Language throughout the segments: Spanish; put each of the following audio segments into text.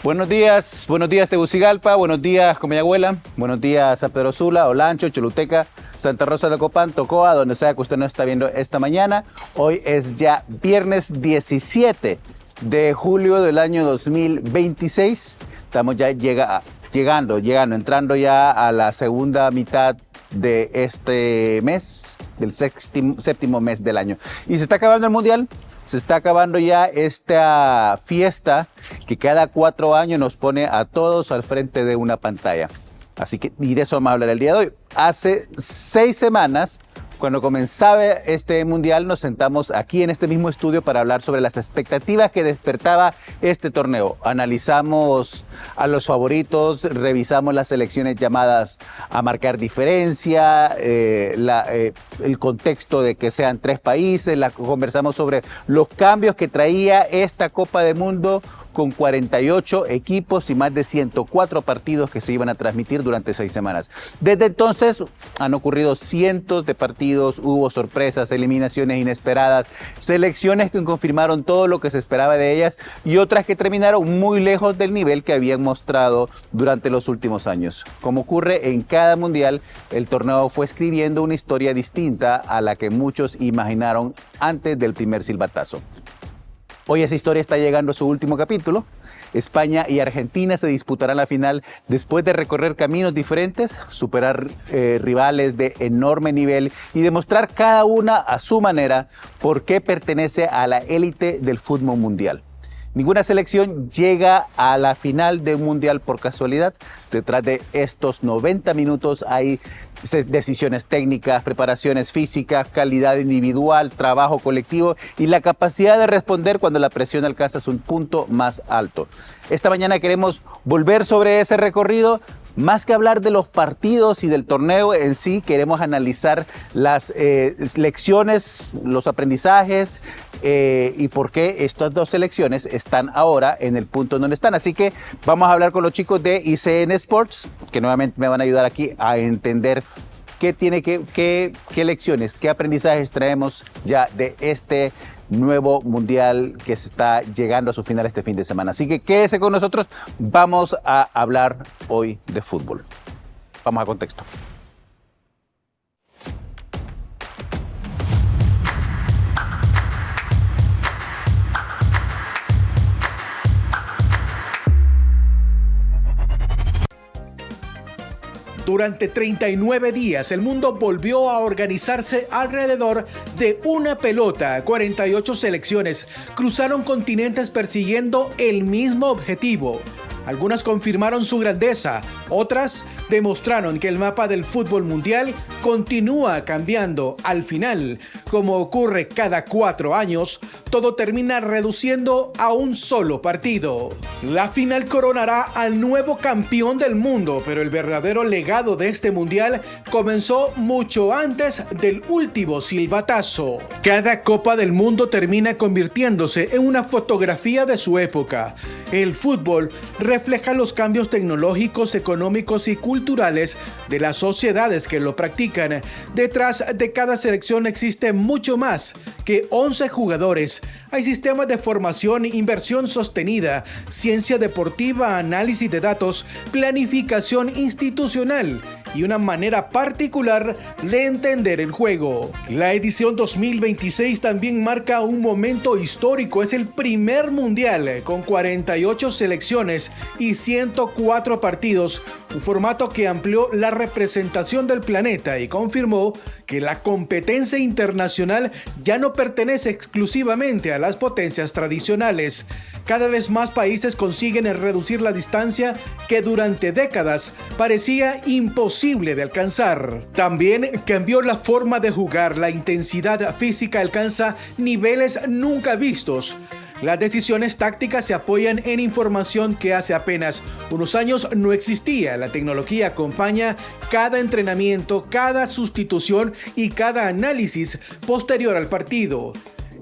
Buenos días Tegucigalpa, buenos días Comayagüela, buenos días San Pedro Sula, Olancho, Choluteca, Santa Rosa de Copán, Tocoa, donde sea que usted nos está viendo esta mañana. Hoy es ya viernes 17 de julio del año 2026. Estamos ya entrando ya a la segunda mitad de este mes, del séptimo mes del año. Y se está acabando el Mundial. Se está acabando ya esta fiesta que cada 4 años nos pone a todos al frente de una pantalla. Así que, y de eso vamos a hablar el día de hoy. Hace 6 semanas, cuando comenzaba este mundial, nos sentamos aquí en este mismo estudio para hablar sobre las expectativas que despertaba este torneo. Analizamos a los favoritos, revisamos las selecciones llamadas a marcar diferencia, el contexto de que sean 3 países, conversamos sobre los cambios que traía esta Copa del Mundo con 48 equipos y más de 104 partidos que se iban a transmitir durante 6 semanas. Desde entonces han ocurrido cientos de partidos, hubo sorpresas, eliminaciones inesperadas, selecciones que confirmaron todo lo que se esperaba de ellas y otras que terminaron muy lejos del nivel que habían mostrado durante los últimos años. Como ocurre en cada mundial, el torneo fue escribiendo una historia distinta a la que muchos imaginaron antes del primer silbatazo. Hoy esa historia está llegando a su último capítulo. España y Argentina se disputarán la final después de recorrer caminos diferentes, superar rivales de enorme nivel y demostrar cada una a su manera por qué pertenece a la élite del fútbol mundial. Ninguna selección llega a la final de un mundial por casualidad. Detrás de estos 90 minutos hay decisiones técnicas, preparaciones físicas, calidad individual, trabajo colectivo y la capacidad de responder cuando la presión alcanza su punto más alto. Esta mañana queremos volver sobre ese recorrido. Más que hablar de los partidos y del torneo en sí, queremos analizar las lecciones, los aprendizajes y por qué estas 2 selecciones están ahora en el punto donde están. Así que vamos a hablar con los chicos de ICN Sports, que nuevamente me van a ayudar aquí a entender qué lecciones, qué aprendizajes traemos ya de este nuevo mundial que se está llegando a su final este fin de semana. Así que quédese con nosotros, vamos a hablar hoy de fútbol. Vamos a contexto. Durante 39 días, el mundo volvió a organizarse alrededor de una pelota. 48 selecciones cruzaron continentes persiguiendo el mismo objetivo. Algunas confirmaron su grandeza, otras demostraron que el mapa del fútbol mundial continúa cambiando. Al final, como ocurre cada 4 años, todo termina reduciendo a un solo partido. La final coronará al nuevo campeón del mundo, pero el verdadero legado de este mundial comenzó mucho antes del último silbatazo. Cada Copa del Mundo termina convirtiéndose en una fotografía de su época. El fútbol refleja los cambios tecnológicos, económicos y culturales de las sociedades que lo practican. Detrás de cada selección existe mucho más que 11 jugadores. Hay sistemas de formación, inversión sostenida, ciencia deportiva, análisis de datos, planificación institucional y una manera particular de entender el juego. La edición 2026 también marca un momento histórico. Es el primer mundial con 48 selecciones y 104 partidos, un formato que amplió la representación del planeta y confirmó que la competencia internacional ya no pertenece exclusivamente a las potencias tradicionales. Cada vez más países consiguen reducir la distancia que durante décadas parecía imposible de alcanzar. También cambió la forma de jugar, la intensidad física alcanza niveles nunca vistos. Las decisiones tácticas se apoyan en información que hace apenas unos años no existía. La tecnología acompaña cada entrenamiento, cada sustitución y cada análisis posterior al partido.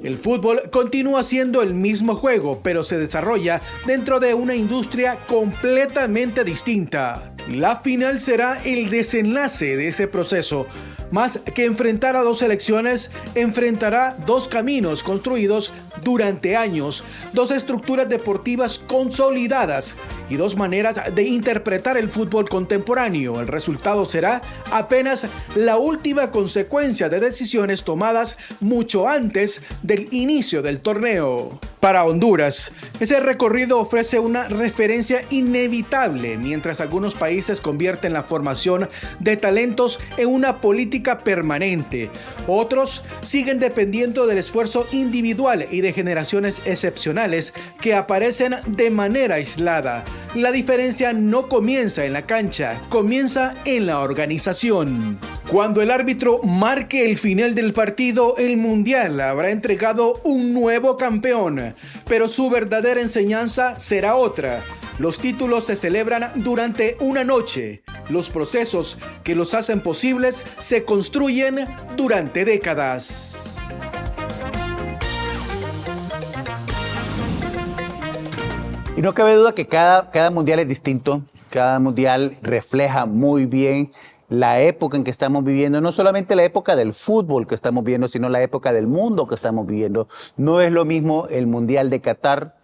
El fútbol continúa siendo el mismo juego, pero se desarrolla dentro de una industria completamente distinta. La final será el desenlace de ese proceso. Más que enfrentar a dos selecciones, enfrentará dos caminos construidos durante años, dos estructuras deportivas consolidadas y dos maneras de interpretar el fútbol contemporáneo. El resultado será apenas la última consecuencia de decisiones tomadas mucho antes del inicio del torneo. Para Honduras, ese recorrido ofrece una referencia inevitable, mientras algunos países convierten la formación de talentos en una política permanente. Otros siguen dependiendo del esfuerzo individual y de generaciones excepcionales que aparecen de manera aislada. La diferencia no comienza en la cancha, comienza en la organización. Cuando el árbitro marque el final del partido, el Mundial habrá entregado un nuevo campeón, pero su verdadera enseñanza será otra. Los títulos se celebran durante una noche. Los procesos que los hacen posibles se construyen durante décadas. Y no cabe duda que cada mundial es distinto, cada mundial refleja muy bien la época en que estamos viviendo, no solamente la época del fútbol que estamos viviendo, sino la época del mundo que estamos viviendo. No es lo mismo el Mundial de Qatar,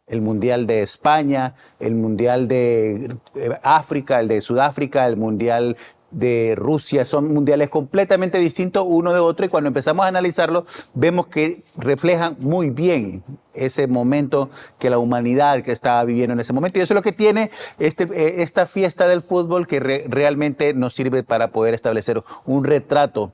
el Mundial de España, el Mundial de África, el de Sudáfrica, el Mundial de Rusia. Son mundiales completamente distintos uno de otro, y cuando empezamos a analizarlo vemos que reflejan muy bien ese momento que la humanidad que estaba viviendo en ese momento. Y eso es lo que tiene esta fiesta del fútbol, que realmente nos sirve para poder establecer un retrato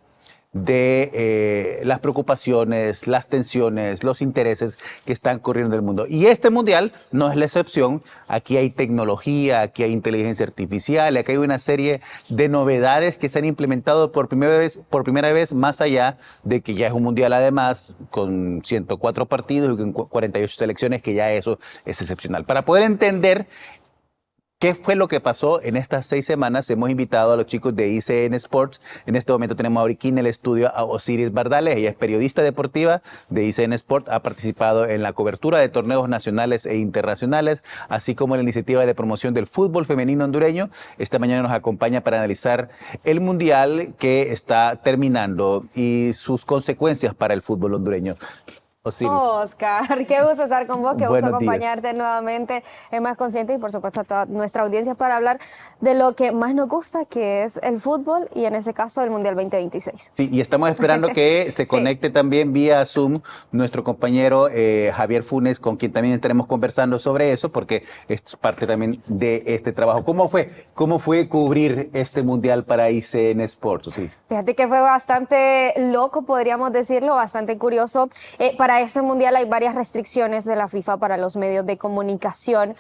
de las preocupaciones, las tensiones, los intereses que están corriendo en el mundo. Y este mundial no es la excepción. Aquí hay tecnología, aquí hay inteligencia artificial, aquí hay una serie de novedades que se han implementado por primera vez, más allá de que ya es un mundial, además con 104 partidos y con 48 selecciones, que ya eso es excepcional. Para poder entender ¿qué fue lo que pasó en estas 6 semanas? Hemos invitado a los chicos de ICN Sports. En este momento tenemos ahora aquí en el estudio a Osiris Bardales. Ella es periodista deportiva de ICN Sports. Ha participado en la cobertura de torneos nacionales e internacionales, así como en la iniciativa de promoción del fútbol femenino hondureño. Esta mañana nos acompaña para analizar el mundial que está terminando y sus consecuencias para el fútbol hondureño. Osiris. Oscar, qué gusto estar con vos, qué gusto acompañarte nuevamente en Más Consciente y por supuesto a toda nuestra audiencia para hablar de lo que más nos gusta, que es el fútbol y en ese caso el Mundial 2026. Sí, y estamos esperando que se conecte también vía Zoom nuestro compañero Javier Funes, con quien también estaremos conversando sobre eso, porque es parte también de este trabajo. ¿Cómo fue cubrir este Mundial para ICN Sports? Sí. Fíjate que fue bastante loco, podríamos decirlo, bastante curioso. Para este mundial hay varias restricciones de la FIFA para los medios de comunicación.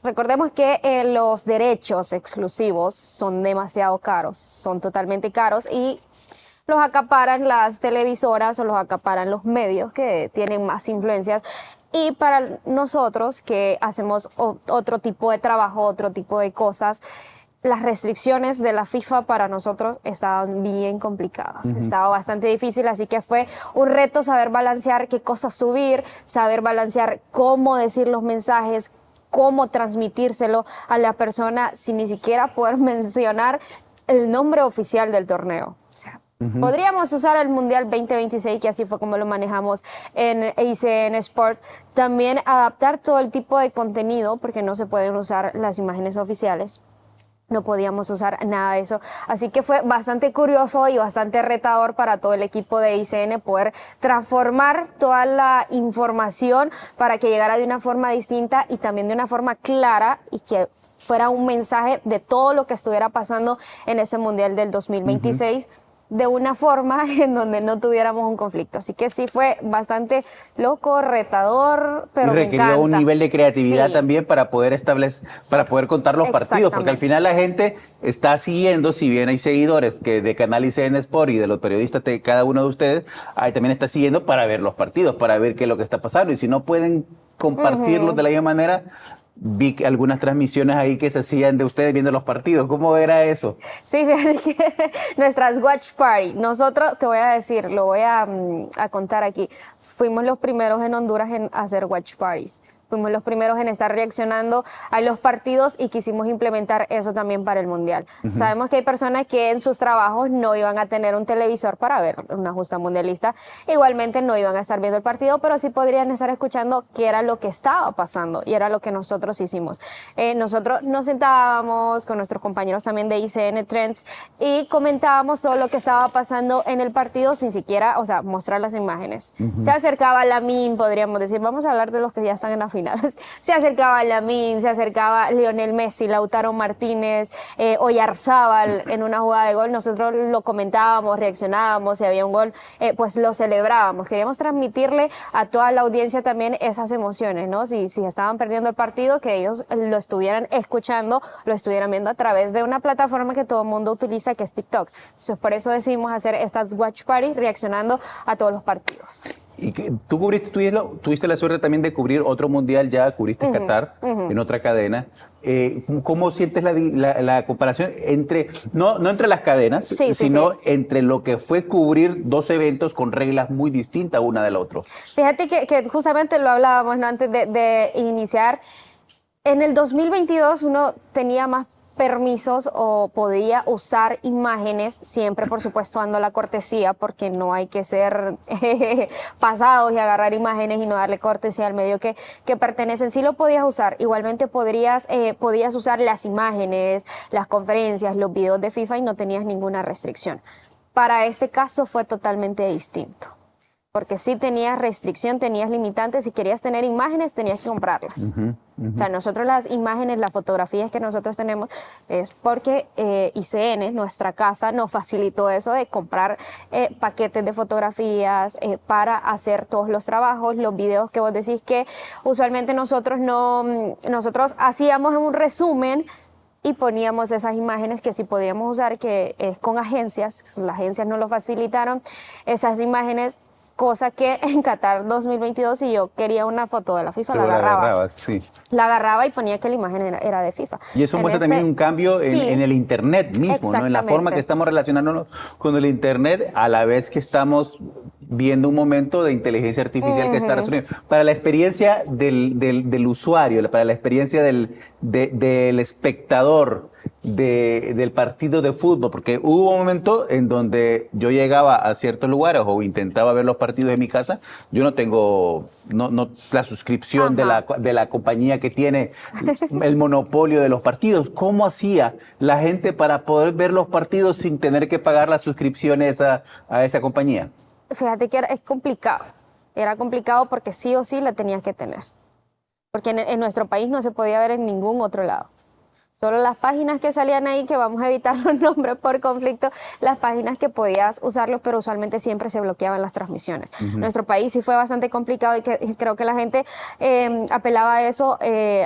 Recordemos que los derechos exclusivos son demasiado caros, son totalmente caros y los acaparan las televisoras o los acaparan los medios que tienen más influencias. Y para nosotros que hacemos otro tipo de trabajo, otro tipo de cosas, las restricciones de la FIFA para nosotros estaban bien complicadas, estaba bastante difícil, así que fue un reto saber balancear qué cosas subir, saber balancear cómo decir los mensajes, cómo transmitírselo a la persona sin ni siquiera poder mencionar el nombre oficial del torneo. O sea, podríamos usar el Mundial 2026, que así fue como lo manejamos en ICN Sport. También adaptar todo el tipo de contenido, porque no se pueden usar las imágenes oficiales. No podíamos usar nada de eso. Así que fue bastante curioso y bastante retador para todo el equipo de ICN poder transformar toda la información para que llegara de una forma distinta y también de una forma clara y que fuera un mensaje de todo lo que estuviera pasando en ese Mundial del 2026. De una forma en donde no tuviéramos un conflicto. Así que sí fue bastante loco, retador, pero me encanta. Requirió un nivel de creatividad también para poder contar los partidos, porque al final la gente está siguiendo, si bien hay seguidores que de Canal ICN Sport y de los periodistas de cada uno de ustedes, también está siguiendo para ver los partidos, para ver qué es lo que está pasando. Y si no pueden compartirlos de la misma manera, vi algunas transmisiones ahí que se hacían de ustedes viendo los partidos. ¿Cómo era eso? Sí, fíjate que nuestras watch party, nosotros, te voy a decir, lo voy a contar aquí, fuimos los primeros en Honduras en hacer watch parties. Fuimos los primeros en estar reaccionando a los partidos y quisimos implementar eso también para el Mundial. Sabemos que hay personas que en sus trabajos no iban a tener un televisor para ver una justa mundialista. Igualmente no iban a estar viendo el partido, pero sí podrían estar escuchando qué era lo que estaba pasando y era lo que nosotros hicimos. Nosotros nos sentábamos con nuestros compañeros también de ICN Trends y comentábamos todo lo que estaba pasando en el partido sin siquiera, o sea, mostrar las imágenes. Se acercaba Lamine, podríamos decir, vamos a hablar de los que ya están en la final. Se acercaba Lamine, se acercaba Lionel Messi, Lautaro Martínez, Oyarzábal en una jugada de gol. Nosotros lo comentábamos, reaccionábamos, si había un gol, pues lo celebrábamos. Queríamos transmitirle a toda la audiencia también esas emociones, ¿no? Si estaban perdiendo el partido, que ellos lo estuvieran escuchando, lo estuvieran viendo a través de una plataforma que todo el mundo utiliza, que es TikTok. Entonces, por eso decidimos hacer estas watch parties reaccionando a todos los partidos. Y tú tuviste la suerte también de cubrir otro mundial ya, cubriste Qatar en otra cadena. ¿Cómo sientes la comparación entre, no entre las cadenas, sino entre lo que fue cubrir dos eventos con reglas muy distintas una del otro? Fíjate que justamente lo hablábamos, ¿no? Antes de iniciar. En el 2022 uno tenía más permisos o podía usar imágenes, siempre por supuesto dando la cortesía, porque no hay que ser pasados y agarrar imágenes y no darle cortesía al medio que pertenecen. Sí lo podías usar, igualmente podías usar las imágenes, las conferencias, los videos de FIFA y no tenías ninguna restricción. Para este caso fue totalmente distinto, porque sí tenías restricción, tenías limitantes, si querías tener imágenes tenías que comprarlas. O sea, nosotros las imágenes, las fotografías que nosotros tenemos es porque ICN, nuestra casa, nos facilitó eso de comprar paquetes de fotografías para hacer todos los trabajos, los videos que vos decís que usualmente nosotros hacíamos un resumen y poníamos esas imágenes que sí podíamos usar, que es con agencias, las agencias nos lo facilitaron, esas imágenes. Cosa que en Qatar 2022, si yo quería una foto de la FIFA, la agarraba. La agarraba y ponía que la imagen era de FIFA. Y eso muestra también un cambio en el Internet mismo, ¿no? En la forma que estamos relacionándonos con el Internet, a la vez que estamos viendo un momento de inteligencia artificial que está resolviendo. Para la experiencia del usuario, para la experiencia del espectador del partido de fútbol, porque hubo un momento en donde yo llegaba a ciertos lugares o intentaba ver los partidos en mi casa, yo no tengo la suscripción de la compañía que tiene el monopolio de los partidos. ¿Cómo hacía la gente para poder ver los partidos sin tener que pagar la suscripción a esa compañía? Fíjate que es complicado. Era complicado porque sí o sí la tenías que tener. Porque en nuestro país no se podía ver en ningún otro lado. Solo las páginas que salían ahí, que vamos a evitar los nombres por conflicto, las páginas que podías usarlos, pero usualmente siempre se bloqueaban las transmisiones. Nuestro país sí fue bastante complicado y creo que la gente apelaba a eso,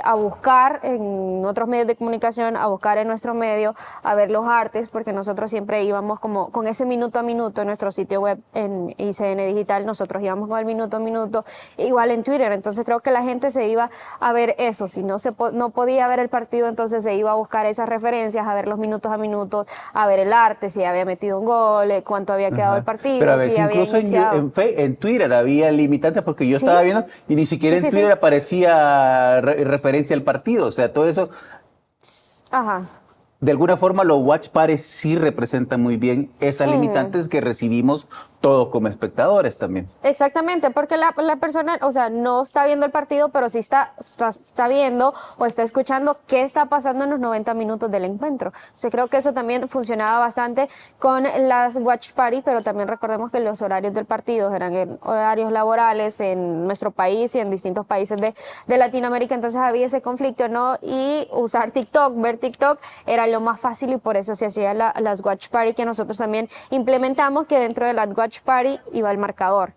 a buscar en otros medios de comunicación, a buscar en nuestro medio, a ver los artes, porque nosotros siempre íbamos como con ese minuto a minuto en nuestro sitio web en ICN Digital, nosotros íbamos con el minuto a minuto, igual en Twitter. Entonces creo que la gente se iba a ver eso. Si no podía ver el partido, entonces se iba a buscar esas referencias, a ver los minutos a minutos, a ver el arte, si había metido un gol, cuánto había quedado el partido. Pero a veces incluso en Twitter había limitantes, porque yo estaba viendo y ni siquiera en Twitter aparecía referencia al partido. O sea, todo eso. De alguna forma los watch parties sí representan muy bien esas limitantes que recibimos todos como espectadores también. Exactamente, porque la persona, o sea, no está viendo el partido, pero sí está viendo o está escuchando qué está pasando en los 90 minutos del encuentro. Entonces creo que eso también funcionaba bastante con las watch party, pero también recordemos que los horarios del partido eran en horarios laborales en nuestro país y en distintos países de Latinoamérica, entonces había ese conflicto, ¿no? Y usar TikTok, ver TikTok era lo más fácil y por eso se hacía las watch party que nosotros también implementamos, que dentro de las watch party iba el marcador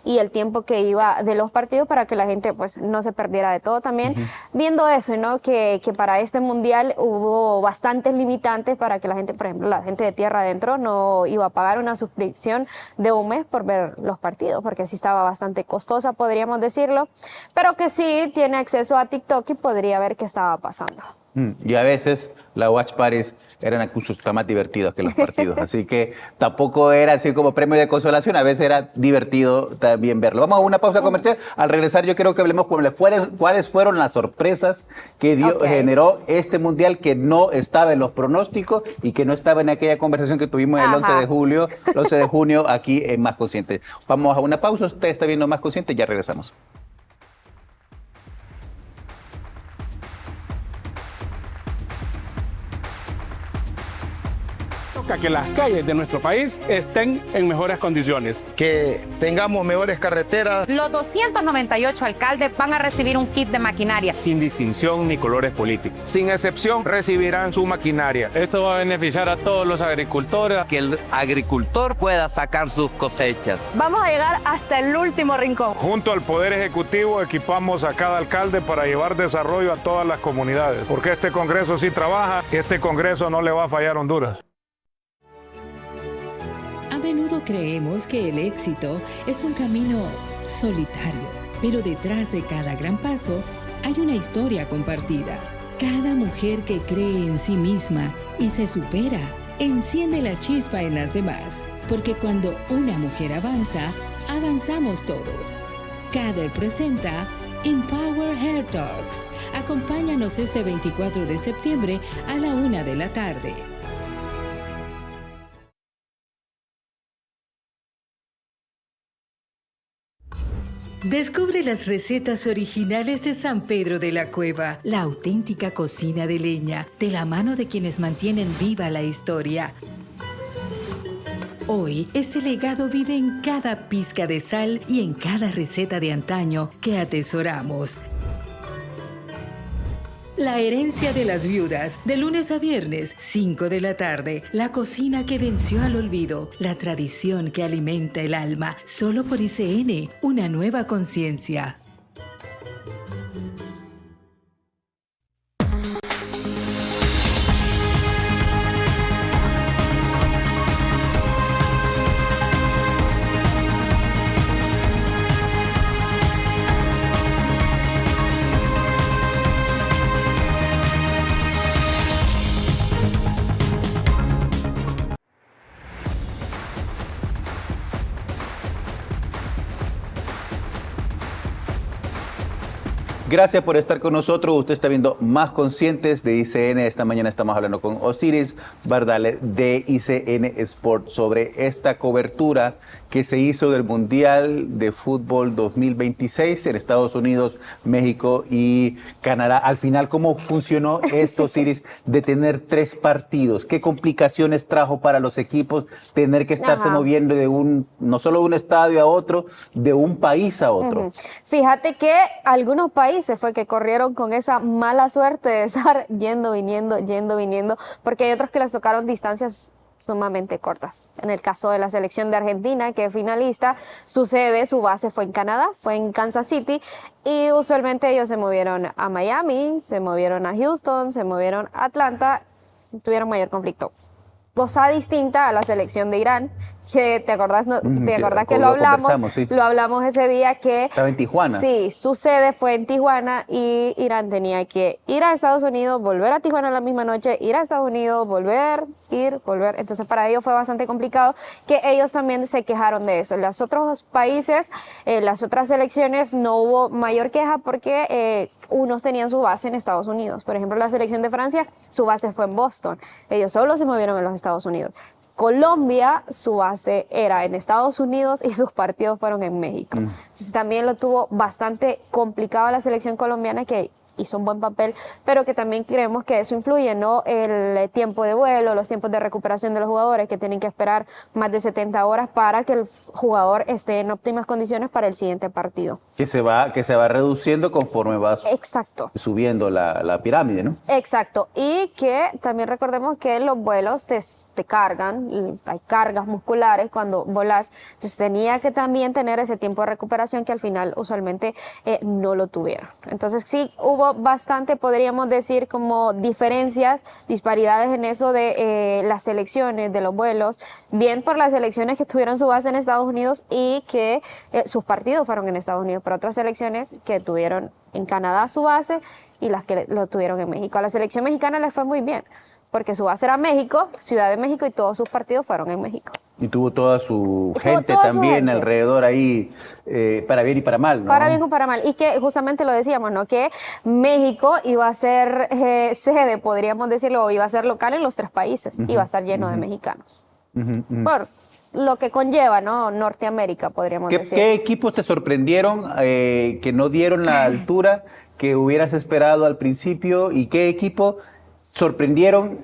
y el tiempo que iba de los partidos para que la gente pues no se perdiera de todo. También viendo eso, ¿no? Que para este mundial hubo bastantes limitantes para que la gente, por ejemplo, la gente de tierra adentro no iba a pagar una suscripción de un mes por ver los partidos, porque sí estaba bastante costosa, podríamos decirlo, pero que sí tiene acceso a TikTok y podría ver qué estaba pasando. Y a veces las watch parties eran incluso hasta más divertidos que los partidos. Así que tampoco era así como premio de consolación, a veces era divertido también verlo. Vamos a una pausa comercial. Al regresar yo quiero que hablemos cuáles fueron las sorpresas que generó este mundial que no estaba en los pronósticos y que no estaba en aquella conversación que tuvimos el 11 de junio aquí en Más Consciente. Vamos a una pausa, usted está viendo Más Consciente, ya regresamos. Que las calles de nuestro país estén en mejores condiciones. Que tengamos mejores carreteras. Los 298 alcaldes van a recibir un kit de maquinaria. Sin distinción ni colores políticos. Sin excepción, recibirán su maquinaria. Esto va a beneficiar a todos los agricultores. Que el agricultor pueda sacar sus cosechas. Vamos a llegar hasta el último rincón. Junto al Poder Ejecutivo equipamos a cada alcalde para llevar desarrollo a todas las comunidades. Porque este Congreso sí trabaja, este Congreso no le va a fallar a Honduras. A menudo creemos que el éxito es un camino solitario, pero detrás de cada gran paso hay una historia compartida. Cada mujer que cree en sí misma y se supera, enciende la chispa en las demás, porque cuando una mujer avanza, avanzamos todos. CADER presenta Empower Hair Talks. Acompáñanos este 24 de septiembre a la 1 de la tarde. Descubre las recetas originales de San Pedro de la Cueva, la auténtica cocina de leña, de la mano de quienes mantienen viva la historia. Hoy, ese legado vive en cada pizca de sal y en cada receta de antaño que atesoramos. La herencia de las viudas, de lunes a viernes, 5 de la tarde. La cocina que venció al olvido, la tradición que alimenta el alma. Solo por ICN, una nueva conciencia. Gracias por estar con nosotros. Usted está viendo Más Conscientes de ICN. Esta mañana estamos hablando con Osiris Bardales de ICN Sport sobre esta cobertura que se hizo del Mundial de Fútbol 2026 en Estados Unidos, México y Canadá. Al final, ¿cómo funcionó esto, Osiris, de tener 3 partidos? ¿Qué complicaciones trajo para los equipos tener que estarse moviendo de no solo de un estadio a otro, de un país a otro? Fíjate que algunos países fue que corrieron con esa mala suerte de estar yendo, viniendo, porque hay otros que les tocaron distancias sumamente cortas. En el caso de la selección de Argentina, que es finalista, su base fue en Canadá, fue en Kansas City, y usualmente ellos se movieron a Miami, se movieron a Houston, se movieron a Atlanta, tuvieron mayor conflicto. Cosa distinta a la selección de Irán, que te acordás que lo hablamos ese día, que estaba en Tijuana. Sí, su sede fue en Tijuana y Irán tenía que ir a Estados Unidos, volver a Tijuana la misma noche, ir a Estados Unidos, volver. Entonces para ellos fue bastante complicado, que ellos también se quejaron de eso. Los otros países, las otras selecciones, no hubo mayor queja porque unos tenían su base en Estados Unidos. Por ejemplo, la selección de Francia, su base fue en Boston. Ellos solo se movieron en los Estados Unidos. Colombia, su base era en Estados Unidos y sus partidos fueron en México. Entonces también lo tuvo bastante complicado la selección colombiana, que hizo un buen papel, pero que también creemos que eso influye, ¿no? El tiempo de vuelo, los tiempos de recuperación de los jugadores, que tienen que esperar más de 70 horas para que el jugador esté en óptimas condiciones para el siguiente partido. Que se va reduciendo conforme va subiendo la pirámide, ¿no? Exacto. Y que también recordemos que los vuelos te cargan, hay cargas musculares cuando volas. Entonces tenía que también tener ese tiempo de recuperación que al final usualmente no lo tuvieron. Entonces sí hubo hubo bastante, podríamos decir, como diferencias, disparidades en eso de las selecciones, de los vuelos, bien por las selecciones que tuvieron su base en Estados Unidos y que sus partidos fueron en Estados Unidos, pero otras selecciones que tuvieron en Canadá su base y las que lo tuvieron en México. A la selección mexicana le fue muy bien, porque su base era México, Ciudad de México, y todos sus partidos fueron en México. Y tuvo toda su gente también alrededor ahí, para bien y para mal, ¿no? Para bien o para mal. Y que justamente lo decíamos, ¿no? Que México iba a ser sede, podríamos decirlo, o iba a ser local en los 3 países. Iba a estar lleno de mexicanos. Por lo que conlleva, ¿no? Norteamérica, podríamos decir. ¿Qué equipos te sorprendieron que no dieron la altura que hubieras esperado al principio? ¿Y qué equipo sorprendieron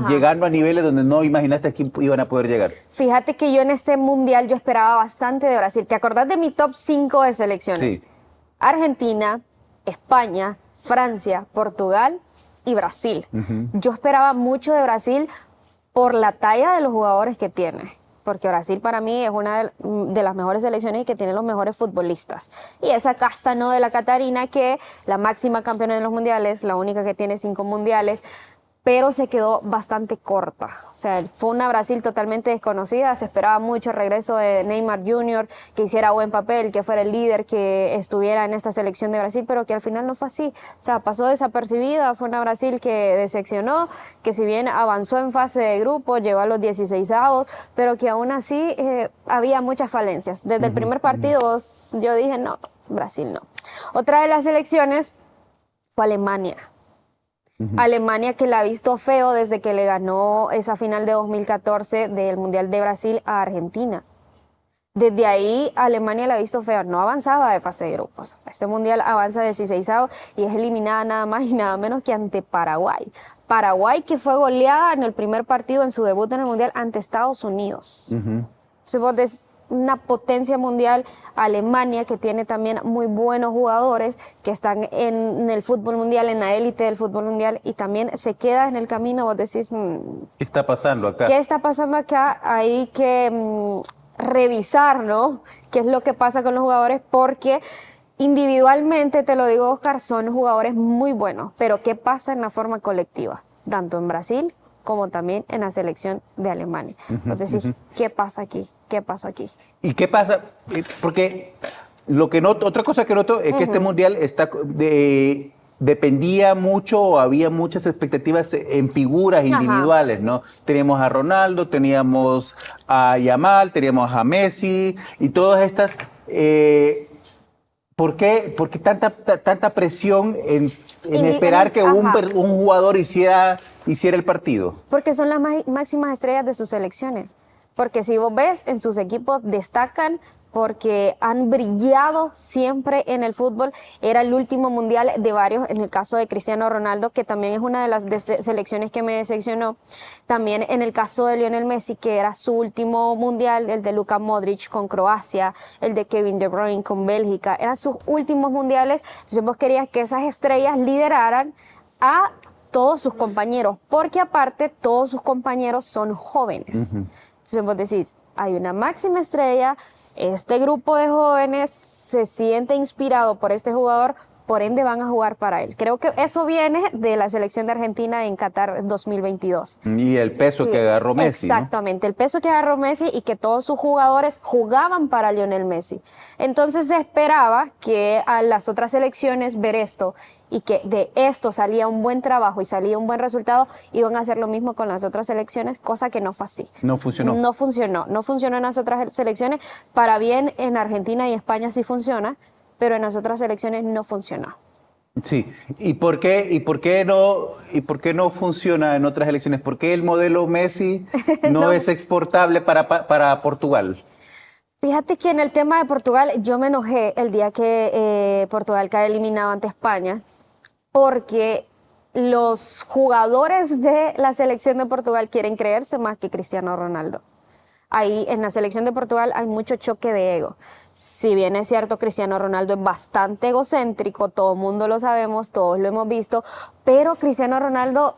llegando a niveles donde no imaginaste que iban a poder llegar? Fíjate que yo en este mundial yo esperaba bastante de Brasil. ¿Te acordás de mi top 5 de selecciones? Sí. Argentina, España, Francia, Portugal y Brasil. Yo esperaba mucho de Brasil por la talla de los jugadores que tiene. Porque Brasil para mí es una de las mejores selecciones y que tiene los mejores futbolistas. Y esa casta no de la Catarina, que la máxima campeona de los mundiales, la única que tiene 5 mundiales, pero se quedó bastante corta. O sea, fue una Brasil totalmente desconocida. Se esperaba mucho el regreso de Neymar Jr., que hiciera buen papel, que fuera el líder, que estuviera en esta selección de Brasil, pero que al final no fue así. O sea, pasó desapercibida. Fue una Brasil que decepcionó, que si bien avanzó en fase de grupo, llegó a los 16avos, pero que aún así había muchas falencias. Desde el primer partido yo dije, no, Brasil no. Otra de las selecciones fue Alemania. Alemania, que la ha visto feo desde que le ganó esa final de 2014 del Mundial de Brasil a Argentina. Desde ahí Alemania la ha visto feo, no avanzaba de fase de grupos. Este Mundial avanza de 16avos y es eliminada nada más y nada menos que ante Paraguay. Paraguay, que fue goleada en el primer partido en su debut en el Mundial ante Estados Unidos. Entonces, una potencia mundial, Alemania, que tiene también muy buenos jugadores que están en el fútbol mundial, en la élite del fútbol mundial, y también se queda en el camino. Vos decís, ¿qué está pasando acá? ¿Qué está pasando acá? Hay que revisar, ¿no? ¿Qué es lo que pasa con los jugadores? Porque individualmente, te lo digo, Oscar, son jugadores muy buenos, pero ¿qué pasa en la forma colectiva? Tanto en Brasil como también en la selección de Alemania. Es decir, ¿qué pasa aquí? ¿Qué pasó aquí? ¿Y qué pasa? Porque lo que noto, otra cosa que noto es que este mundial dependía mucho, o había muchas expectativas en figuras individuales, ¿no? Teníamos a Ronaldo, teníamos a Yamal, teníamos a Messi y todas estas. ¿Por qué tanta presión en esperar que un jugador hiciera el partido? Porque son las máximas estrellas de sus selecciones. Porque si vos ves, en sus equipos destacan porque han brillado siempre en el fútbol. Era el último mundial de varios, en el caso de Cristiano Ronaldo, que también es una de las selecciones que me decepcionó. También en el caso de Lionel Messi, que era su último mundial, el de Luka Modric con Croacia, el de Kevin De Bruyne con Bélgica, eran sus últimos mundiales. Entonces vos querías que esas estrellas lideraran a todos sus compañeros, porque aparte todos sus compañeros son jóvenes. Entonces vos decís, hay una máxima estrella, este grupo de jóvenes se siente inspirado por este jugador, por ende van a jugar para él. Creo que eso viene de la selección de Argentina en Qatar 2022. Y el peso que agarró Messi. Exactamente, ¿no? El peso que agarró Messi y que todos sus jugadores jugaban para Lionel Messi. Entonces se esperaba que a las otras selecciones ver esto y que de esto salía un buen trabajo y salía un buen resultado, iban a hacer lo mismo con las otras selecciones, cosa que no fue así. No funcionó. No funcionó en las otras selecciones. Para bien, en Argentina y España sí funciona, pero en las otras selecciones no funcionó. Sí. ¿Y por qué no funciona en otras elecciones? ¿Por qué el modelo Messi no es exportable para Portugal? Fíjate que en el tema de Portugal yo me enojé el día que Portugal cae eliminado ante España, porque los jugadores de la selección de Portugal quieren creerse más que Cristiano Ronaldo. Ahí en la selección de Portugal hay mucho choque de ego. Si bien es cierto, Cristiano Ronaldo es bastante egocéntrico, todo el mundo lo sabemos, todos lo hemos visto, pero Cristiano Ronaldo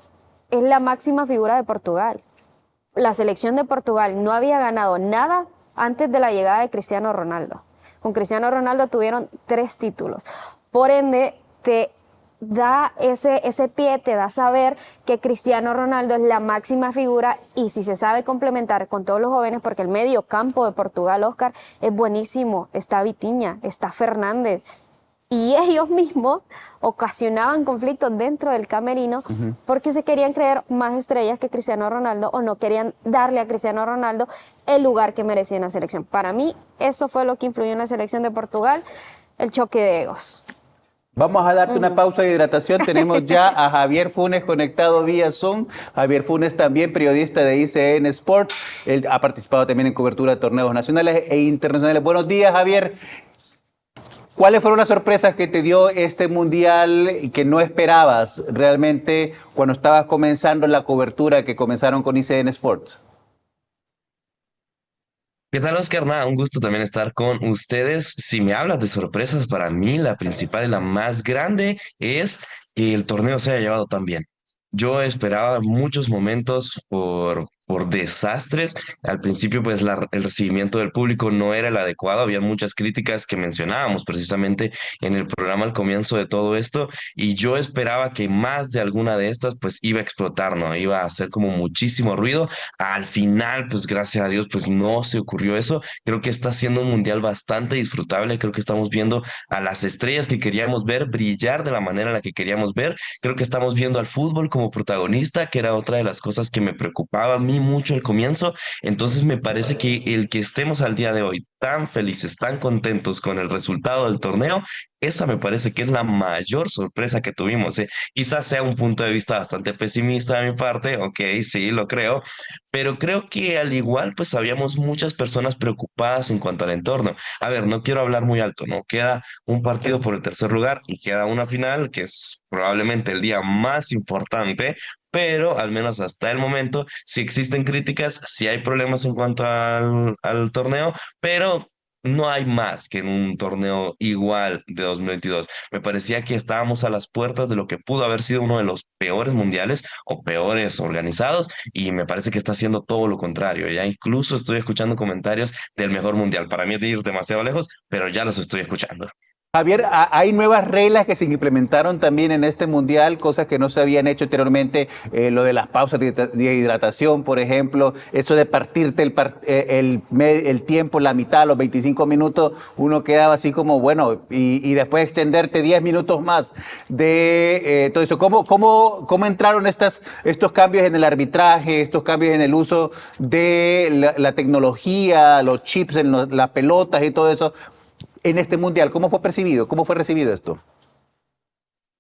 es la máxima figura de Portugal. La selección de Portugal no había ganado nada antes de la llegada de Cristiano Ronaldo. Con Cristiano Ronaldo tuvieron 3 títulos. Por ende, te da ese pie, te da saber que Cristiano Ronaldo es la máxima figura y si se sabe complementar con todos los jóvenes, porque el medio campo de Portugal, Oscar, es buenísimo. Está Vitinha, está Fernández. Y ellos mismos ocasionaban conflictos dentro del camerino porque se querían creer más estrellas que Cristiano Ronaldo o no querían darle a Cristiano Ronaldo el lugar que merecía en la selección. Para mí, eso fue lo que influyó en la selección de Portugal, el choque de egos. Vamos a darte una pausa de hidratación. Tenemos ya a Javier Funes conectado vía Zoom. Javier Funes, también periodista de ICN Sport. Él ha participado también en cobertura de torneos nacionales e internacionales. Buenos días, Javier. ¿Cuáles fueron las sorpresas que te dio este mundial y que no esperabas realmente cuando estabas comenzando la cobertura que comenzaron con ICN Sports? ¿Qué tal, Oscar? Nada, un gusto también estar con ustedes. Si me hablas de sorpresas, para mí la principal y la más grande es que el torneo se haya llevado tan bien. Yo esperaba muchos momentos por desastres. Al principio, pues el recibimiento del público no era el adecuado. Había muchas críticas que mencionábamos precisamente en el programa al comienzo de todo esto. Y yo esperaba que más de alguna de estas, pues iba a explotar, ¿no? Iba a hacer como muchísimo ruido. Al final, pues gracias a Dios, pues no se ocurrió eso. Creo que está siendo un mundial bastante disfrutable. Creo que estamos viendo a las estrellas que queríamos ver brillar de la manera en la que queríamos ver. Creo que estamos viendo al fútbol como protagonista, que era otra de las cosas que me preocupaba a mí mucho al comienzo. Entonces me parece que el que estemos al día de hoy tan felices, tan contentos con el resultado del torneo, esa me parece que es la mayor sorpresa que tuvimos. Quizás sea un punto de vista bastante pesimista de mi parte, ok, sí, lo creo, pero creo que al igual pues habíamos muchas personas preocupadas en cuanto al entorno. A ver, no quiero hablar muy alto, ¿no? Queda un partido por el tercer lugar y queda una final que es probablemente el día más importante, pero al menos hasta el momento, si existen críticas, si hay problemas en cuanto al torneo, pero no hay más que en un torneo igual de 2022. Me parecía que estábamos a las puertas de lo que pudo haber sido uno de los peores mundiales o peores organizados, y me parece que está haciendo todo lo contrario. Ya incluso estoy escuchando comentarios del mejor mundial. Para mí es de ir demasiado lejos, pero ya los estoy escuchando. Javier, hay nuevas reglas que se implementaron también en este mundial, cosas que no se habían hecho anteriormente, lo de las pausas de hidratación, por ejemplo, eso de partirte el tiempo, la mitad, los 25 minutos, uno quedaba así como, bueno, y después extenderte 10 minutos más de todo eso. ¿Cómo entraron estos cambios en el arbitraje, estos cambios en el uso de la tecnología, los chips en las pelotas y todo eso? En este mundial, ¿cómo fue percibido? ¿Cómo fue recibido esto?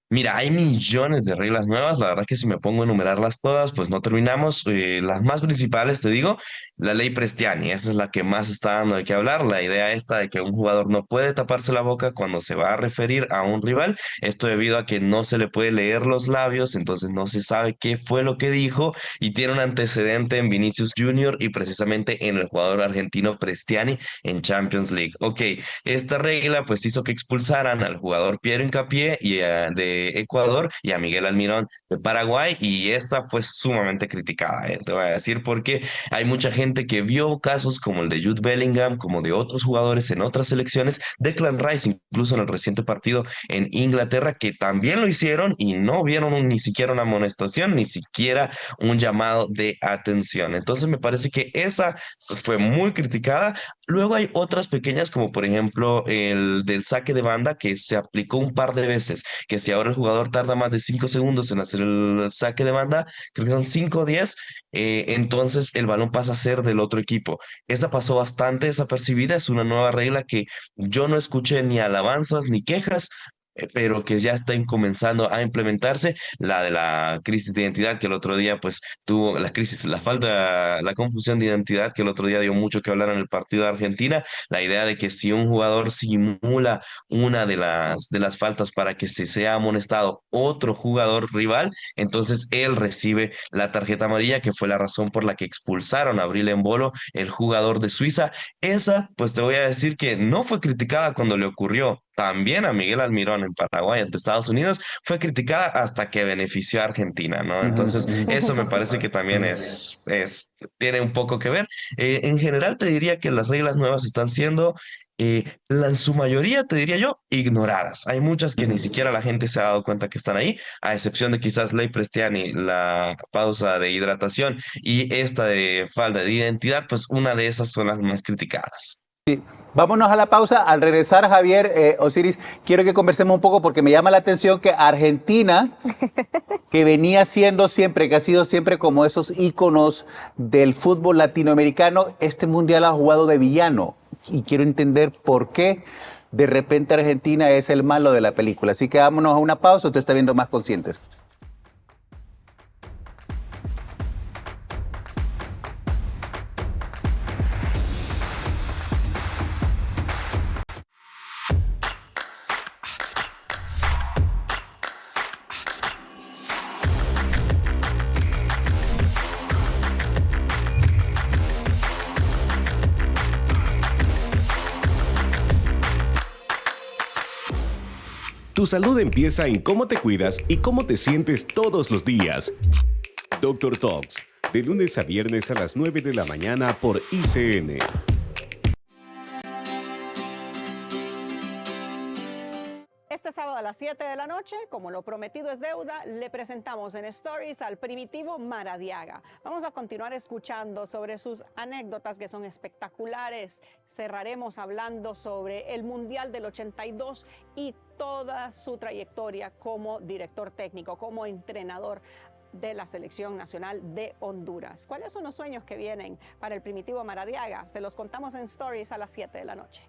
Mira, hay millones de reglas nuevas. La verdad que si me pongo a enumerarlas todas, pues no terminamos. Las más principales, te digo, la ley Prestiani, esa es la que más está dando de qué hablar. La idea esta de que un jugador no puede taparse la boca cuando se va a referir a un rival. Esto debido a que no se le puede leer los labios, entonces no se sabe qué fue lo que dijo, y tiene un antecedente en Vinicius Junior y precisamente en el jugador argentino Prestiani en Champions League. Ok, esta regla pues hizo que expulsaran al jugador Piero Hincapié de Ecuador y a Miguel Almirón de Paraguay, y esta fue sumamente criticada, te voy a decir, porque hay mucha gente que vio casos como el de Jude Bellingham, como de otros jugadores en otras selecciones, Declan Rice incluso en el reciente partido en Inglaterra, que también lo hicieron y no vieron ni siquiera una amonestación, ni siquiera un llamado de atención. Entonces me parece que esa fue muy criticada. Luego hay otras pequeñas, como por ejemplo el del saque de banda, que se aplicó un par de veces, que si ahora el jugador tarda más de 5 segundos en hacer el saque de banda, creo que son 5 o 10, entonces el balón pasa a ser del otro equipo. Esa pasó bastante desapercibida, es una nueva regla que yo no escuché ni alabanzas ni quejas, pero que ya están comenzando a implementarse. La de la crisis de identidad, que el otro día pues tuvo la crisis, la falta, la confusión de identidad, que el otro día dio mucho que hablar en el partido de Argentina. La idea de que si un jugador simula una de las faltas para que se sea amonestado otro jugador rival, entonces él recibe la tarjeta amarilla, que fue la razón por la que expulsaron a Bril Embolo, el jugador de Suiza. Esa, pues te voy a decir que no fue criticada cuando le ocurrió también a Miguel Almirón en Paraguay ante Estados Unidos, fue criticada hasta que benefició a Argentina, ¿no? Entonces, eso me parece que también tiene un poco que ver. En general, te diría que las reglas nuevas están siendo en su mayoría, te diría yo, ignoradas. Hay muchas que ni siquiera la gente se ha dado cuenta que están ahí, a excepción de quizás Ley Prestiani, la pausa de hidratación y esta de falta de identidad, pues una de esas son las más criticadas. Vámonos a la pausa. Al regresar, Javier, Osiris, quiero que conversemos un poco porque me llama la atención que Argentina, que venía siendo siempre, que ha sido siempre como esos íconos del fútbol latinoamericano, este mundial ha jugado de villano. Y quiero entender por qué de repente Argentina es el malo de la película. Así que vámonos a una pausa. Usted está viendo Más Conscientes. Tu salud empieza en cómo te cuidas y cómo te sientes todos los días. Dr. Talks, de lunes a viernes a las 9 de la mañana por ICN. Este sábado a las 7 de la noche, como lo prometido es deuda, le presentamos en Stories al primitivo Maradiaga. Vamos a continuar escuchando sobre sus anécdotas que son espectaculares. Cerraremos hablando sobre el Mundial del 82 y toda su trayectoria como director técnico, como entrenador de la Selección Nacional de Honduras. ¿Cuáles son los sueños que vienen para el primitivo Maradiaga? Se los contamos en Stories a las 7 de la noche.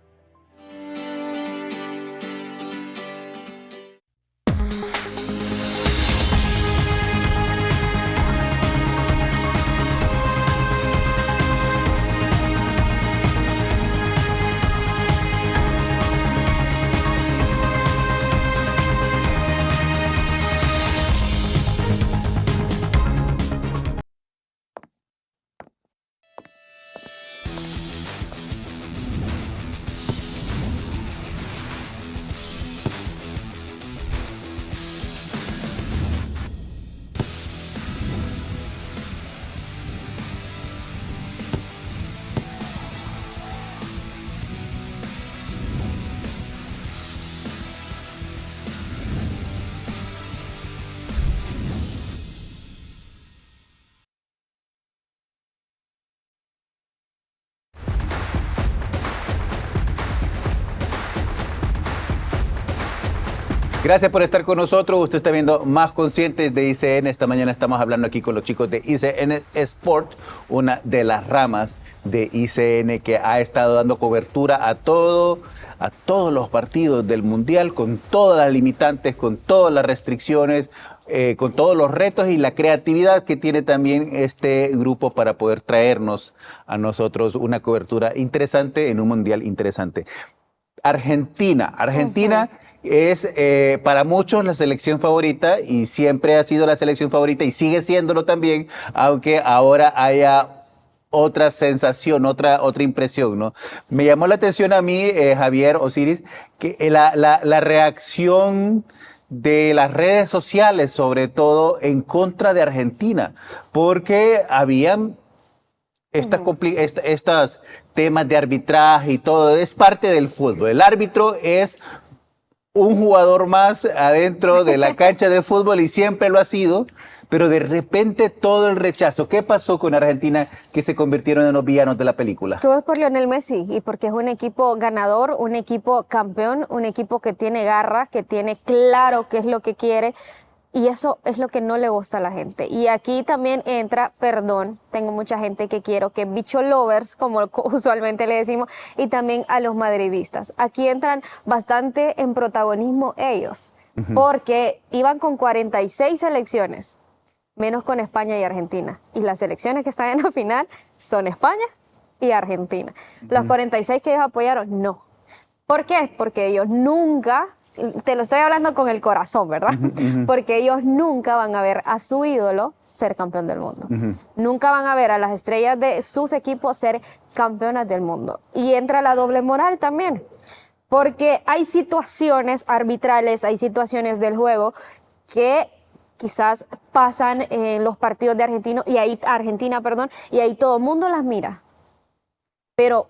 Gracias por estar con nosotros. Usted está viendo Más Conscientes de ICN. Esta mañana estamos hablando aquí con los chicos de ICN Sport, una de las ramas de ICN que ha estado dando cobertura a todos los partidos del Mundial, con todas las limitantes, con todas las restricciones, con todos los retos y la creatividad que tiene también este grupo para poder traernos a nosotros una cobertura interesante en un Mundial interesante. Argentina es para muchos la selección favorita y siempre ha sido la selección favorita y sigue siéndolo también, aunque ahora haya otra sensación, otra impresión, ¿no? Me llamó la atención a mí, Javier, Osiris, que la reacción de las redes sociales, sobre todo en contra de Argentina, porque habían estas temas de arbitraje y todo, es parte del fútbol. El árbitro es un jugador más adentro de la cancha de fútbol y siempre lo ha sido, pero de repente todo el rechazo. ¿Qué pasó con Argentina que se convirtieron en los villanos de la película? Todo es por Lionel Messi y porque es un equipo ganador, un equipo campeón, un equipo que tiene garra, que tiene claro qué es lo que quiere. Y eso es lo que no le gusta a la gente. Y aquí también entra, perdón, tengo mucha gente que quiero, que bicho lovers, como usualmente le decimos, y también a los madridistas. Aquí entran bastante en protagonismo ellos, porque iban con 46 selecciones, menos con España y Argentina. Y las selecciones que están en la final son España y Argentina. Los 46 que ellos apoyaron, no. ¿Por qué? Porque ellos nunca... Te lo estoy hablando con el corazón, ¿verdad? Porque ellos nunca van a ver a su ídolo ser campeón del mundo. Nunca van a ver a las estrellas de sus equipos ser campeonas del mundo. Y entra la doble moral también. Porque hay situaciones arbitrales, hay situaciones del juego que quizás pasan en los partidos de Argentina, y ahí todo el mundo las mira. Pero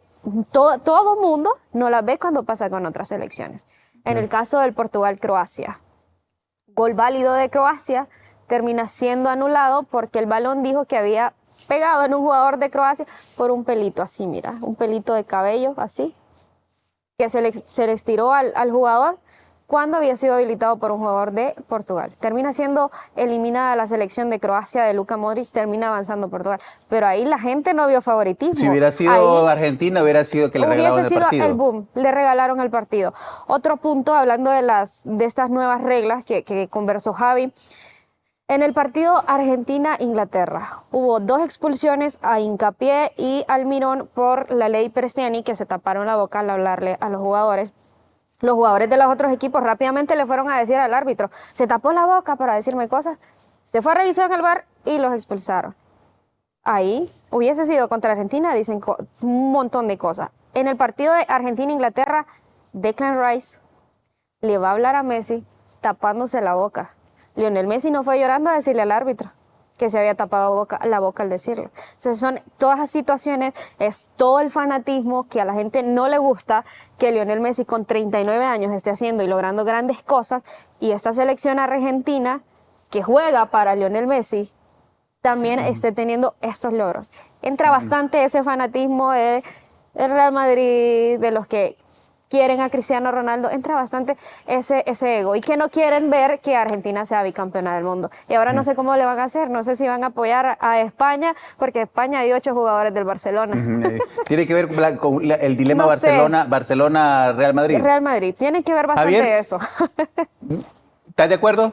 todo mundo no las ve cuando pasa con otras selecciones. En el caso del Portugal-Croacia, gol válido de Croacia termina siendo anulado porque el balón dijo que había pegado en un jugador de Croacia por un pelito así, mira, un pelito de cabello así, que se le estiró al jugador cuando había sido habilitado por un jugador de Portugal. Termina siendo eliminada la selección de Croacia de Luka Modric, termina avanzando Portugal. Pero ahí la gente no vio favoritismo. Si hubiera sido Argentina, hubiera sido que le regalaban el partido. Hubiese sido el boom, le regalaron el partido. Otro punto, hablando de estas nuevas reglas que conversó Javi, en el partido Argentina-Inglaterra hubo 2 expulsiones a Hincapié y Almirón por la ley Prestiani, que se taparon la boca al hablarle a los jugadores. Los jugadores de los otros equipos rápidamente le fueron a decir al árbitro, se tapó la boca para decirme cosas, se fue a revisar en el VAR y los expulsaron. Ahí hubiese sido contra Argentina, dicen un montón de cosas. En el partido de Argentina-Inglaterra, Declan Rice le va a hablar a Messi tapándose la boca. Lionel Messi no fue llorando a decirle al árbitro que se había tapado la boca al decirlo. Entonces son todas las situaciones, es todo el fanatismo que a la gente no le gusta que Lionel Messi con 39 años esté haciendo y logrando grandes cosas, y esta selección argentina que juega para Lionel Messi también esté teniendo estos logros. Entra bastante ese fanatismo del Real Madrid, de los que quieren a Cristiano Ronaldo, entra bastante ese ego y que no quieren ver que Argentina sea bicampeona del mundo. Y ahora no sé cómo le van a hacer, no sé si van a apoyar a España, porque España hay 8 jugadores del Barcelona. Tiene que ver con el dilema No sé. Barcelona-Real Madrid. Real Madrid, tiene que ver bastante Javier, eso. ¿Estás de acuerdo?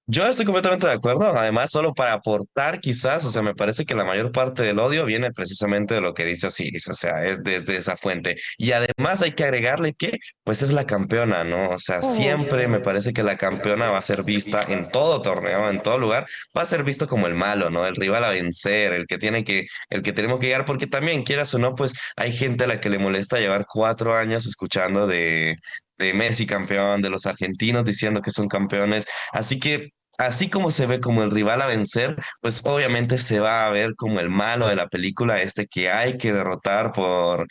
Yo estoy completamente de acuerdo. Además, solo para aportar quizás, o sea, me parece que la mayor parte del odio viene precisamente de lo que dice Osiris, o sea, es desde esa fuente. Y además hay que agregarle que, pues es la campeona, ¿no? O sea, siempre me parece que la campeona va a ser vista en todo torneo, en todo lugar, va a ser visto como el malo, ¿no? El rival a vencer, el que tenemos que llegar, porque también, quieras o no, pues hay gente a la que le molesta llevar 4 años escuchando de Messi campeón, de los argentinos diciendo que son campeones. Así que, así como se ve como el rival a vencer, pues obviamente se va a ver como el malo de la película, este que hay que derrotar por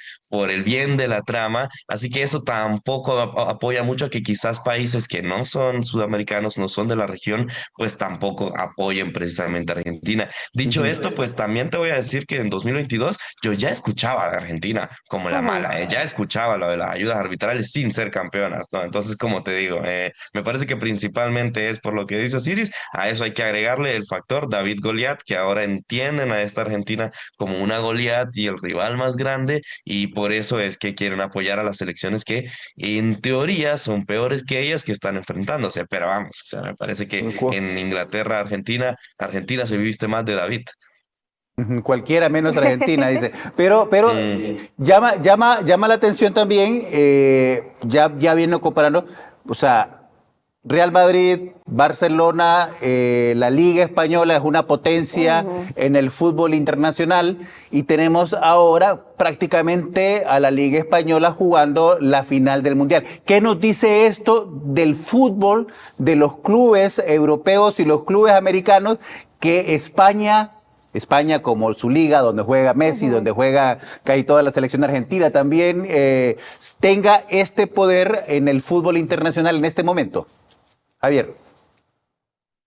el bien de la trama. Así que eso tampoco apoya mucho a que quizás países que no son sudamericanos, no son de la región, pues tampoco apoyen precisamente a Argentina. Dicho esto, pues también te voy a decir que en 2022 yo ya escuchaba de Argentina como la mala, ya escuchaba lo de las ayudas arbitrales sin ser campeonas, ¿no? Entonces, como te digo, me parece que principalmente es por lo que dice Osiris. A eso hay que agregarle el factor David Goliat, que ahora entienden a esta Argentina como una Goliat y el rival más grande, y por eso es que quieren apoyar a las selecciones que en teoría son peores que ellas que están enfrentándose. Pero vamos, o sea, me parece que en Inglaterra, Argentina se viste más de David. Cualquiera menos Argentina, dice. Pero llama la atención también, ya viene comparando, o sea, Real Madrid, Barcelona, la Liga Española es una potencia en el fútbol internacional, y tenemos ahora prácticamente a la Liga Española jugando la final del Mundial. ¿Qué nos dice esto del fútbol, de los clubes europeos y los clubes americanos, que España como su liga, donde juega Messi, donde juega casi toda la selección argentina también, tenga este poder en el fútbol internacional en este momento? Javier.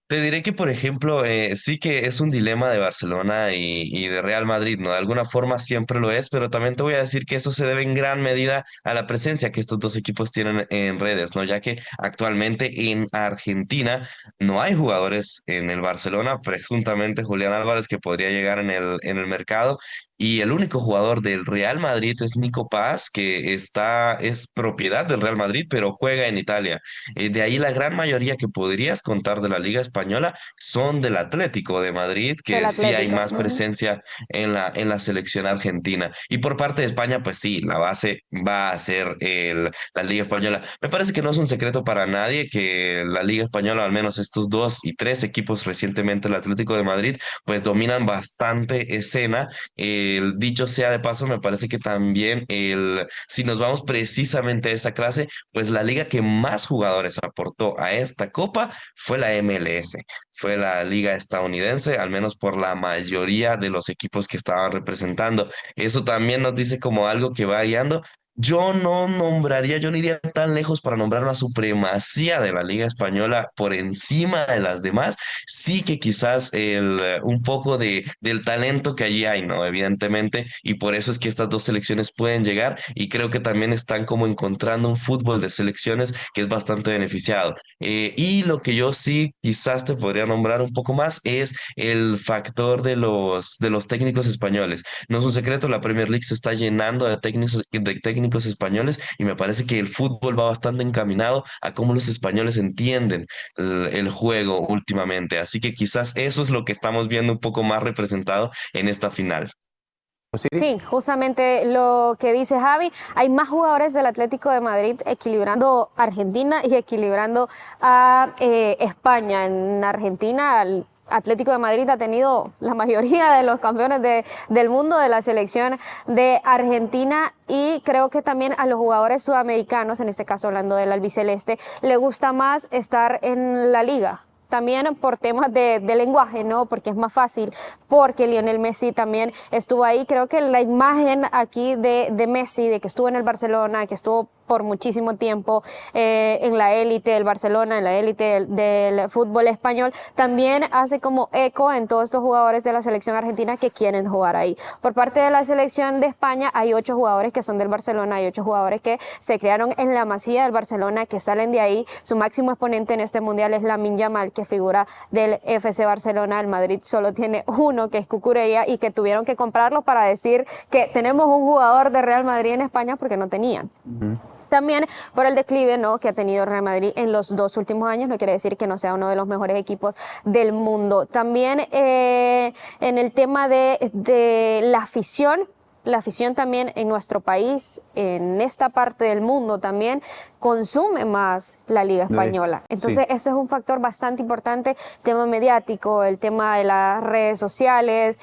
Te diré que, por ejemplo, sí que es un dilema de Barcelona y de Real Madrid, ¿no? De alguna forma siempre lo es, pero también te voy a decir que eso se debe en gran medida a la presencia que estos dos equipos tienen en redes, ¿no? Ya que actualmente en Argentina no hay jugadores en el Barcelona, presuntamente Julián Álvarez, que podría llegar en el mercado. Y el único jugador del Real Madrid es Nico Paz, que es propiedad del Real Madrid, pero juega en Italia. De ahí la gran mayoría que podrías contar de la Liga Española son del Atlético de Madrid, que sí hay más presencia en la selección argentina. Y por parte de España, pues sí, la base va a ser la Liga Española. Me parece que no es un secreto para nadie que la Liga Española, al menos estos 2 y 3 equipos recientemente, el Atlético de Madrid, pues dominan bastante escena. dicho sea de paso, me parece que también si nos vamos precisamente a esa clase, pues la liga que más jugadores aportó a esta copa fue la MLS, fue la liga estadounidense, al menos por la mayoría de los equipos que estaban representando. Eso también nos dice como algo que va guiando. Yo no iría tan lejos para nombrar una supremacía de la Liga Española por encima de las demás. Sí que quizás un poco del talento que allí hay, ¿no? Evidentemente, y por eso es que estas dos selecciones pueden llegar y creo que también están como encontrando un fútbol de selecciones que es bastante beneficiado. Y lo que yo sí quizás te podría nombrar un poco más es el factor de los técnicos españoles. No es un secreto, la Premier League se está llenando de técnicos españoles y me parece que el fútbol va bastante encaminado a cómo los españoles entienden el juego últimamente. Así que quizás eso es lo que estamos viendo un poco más representado en esta final. Sí, justamente lo que dice Javi, hay más jugadores del Atlético de Madrid equilibrando Argentina y equilibrando a España. En Argentina, el Atlético de Madrid ha tenido la mayoría de los campeones del mundo de la selección de Argentina, y creo que también a los jugadores sudamericanos, en este caso hablando del albiceleste, le gusta más estar en la liga. También por temas de lenguaje, ¿no? Porque es más fácil, porque Lionel Messi también estuvo ahí. Creo que la imagen aquí de Messi, de que estuvo en el Barcelona, que estuvo por muchísimo tiempo en la élite del Barcelona, en la élite del fútbol español, también hace como eco en todos estos jugadores de la selección argentina que quieren jugar ahí. Por parte de la selección de España hay 8 jugadores que son del Barcelona, hay 8 jugadores que se crearon en la Masía del Barcelona, que salen de ahí. Su máximo exponente en este mundial es Lamine Yamal, que figura del FC Barcelona. El Madrid solo tiene uno, que es Cucurella, y que tuvieron que comprarlo para decir que tenemos un jugador de Real Madrid en España, porque no tenían. También por el declive, ¿no?, que ha tenido Real Madrid en los 2 últimos años, no quiere decir que no sea uno de los mejores equipos del mundo. También en el tema de la afición también en nuestro país, en esta parte del mundo también, consume más la Liga Española. Entonces ese es un factor bastante importante, tema mediático, el tema de las redes sociales,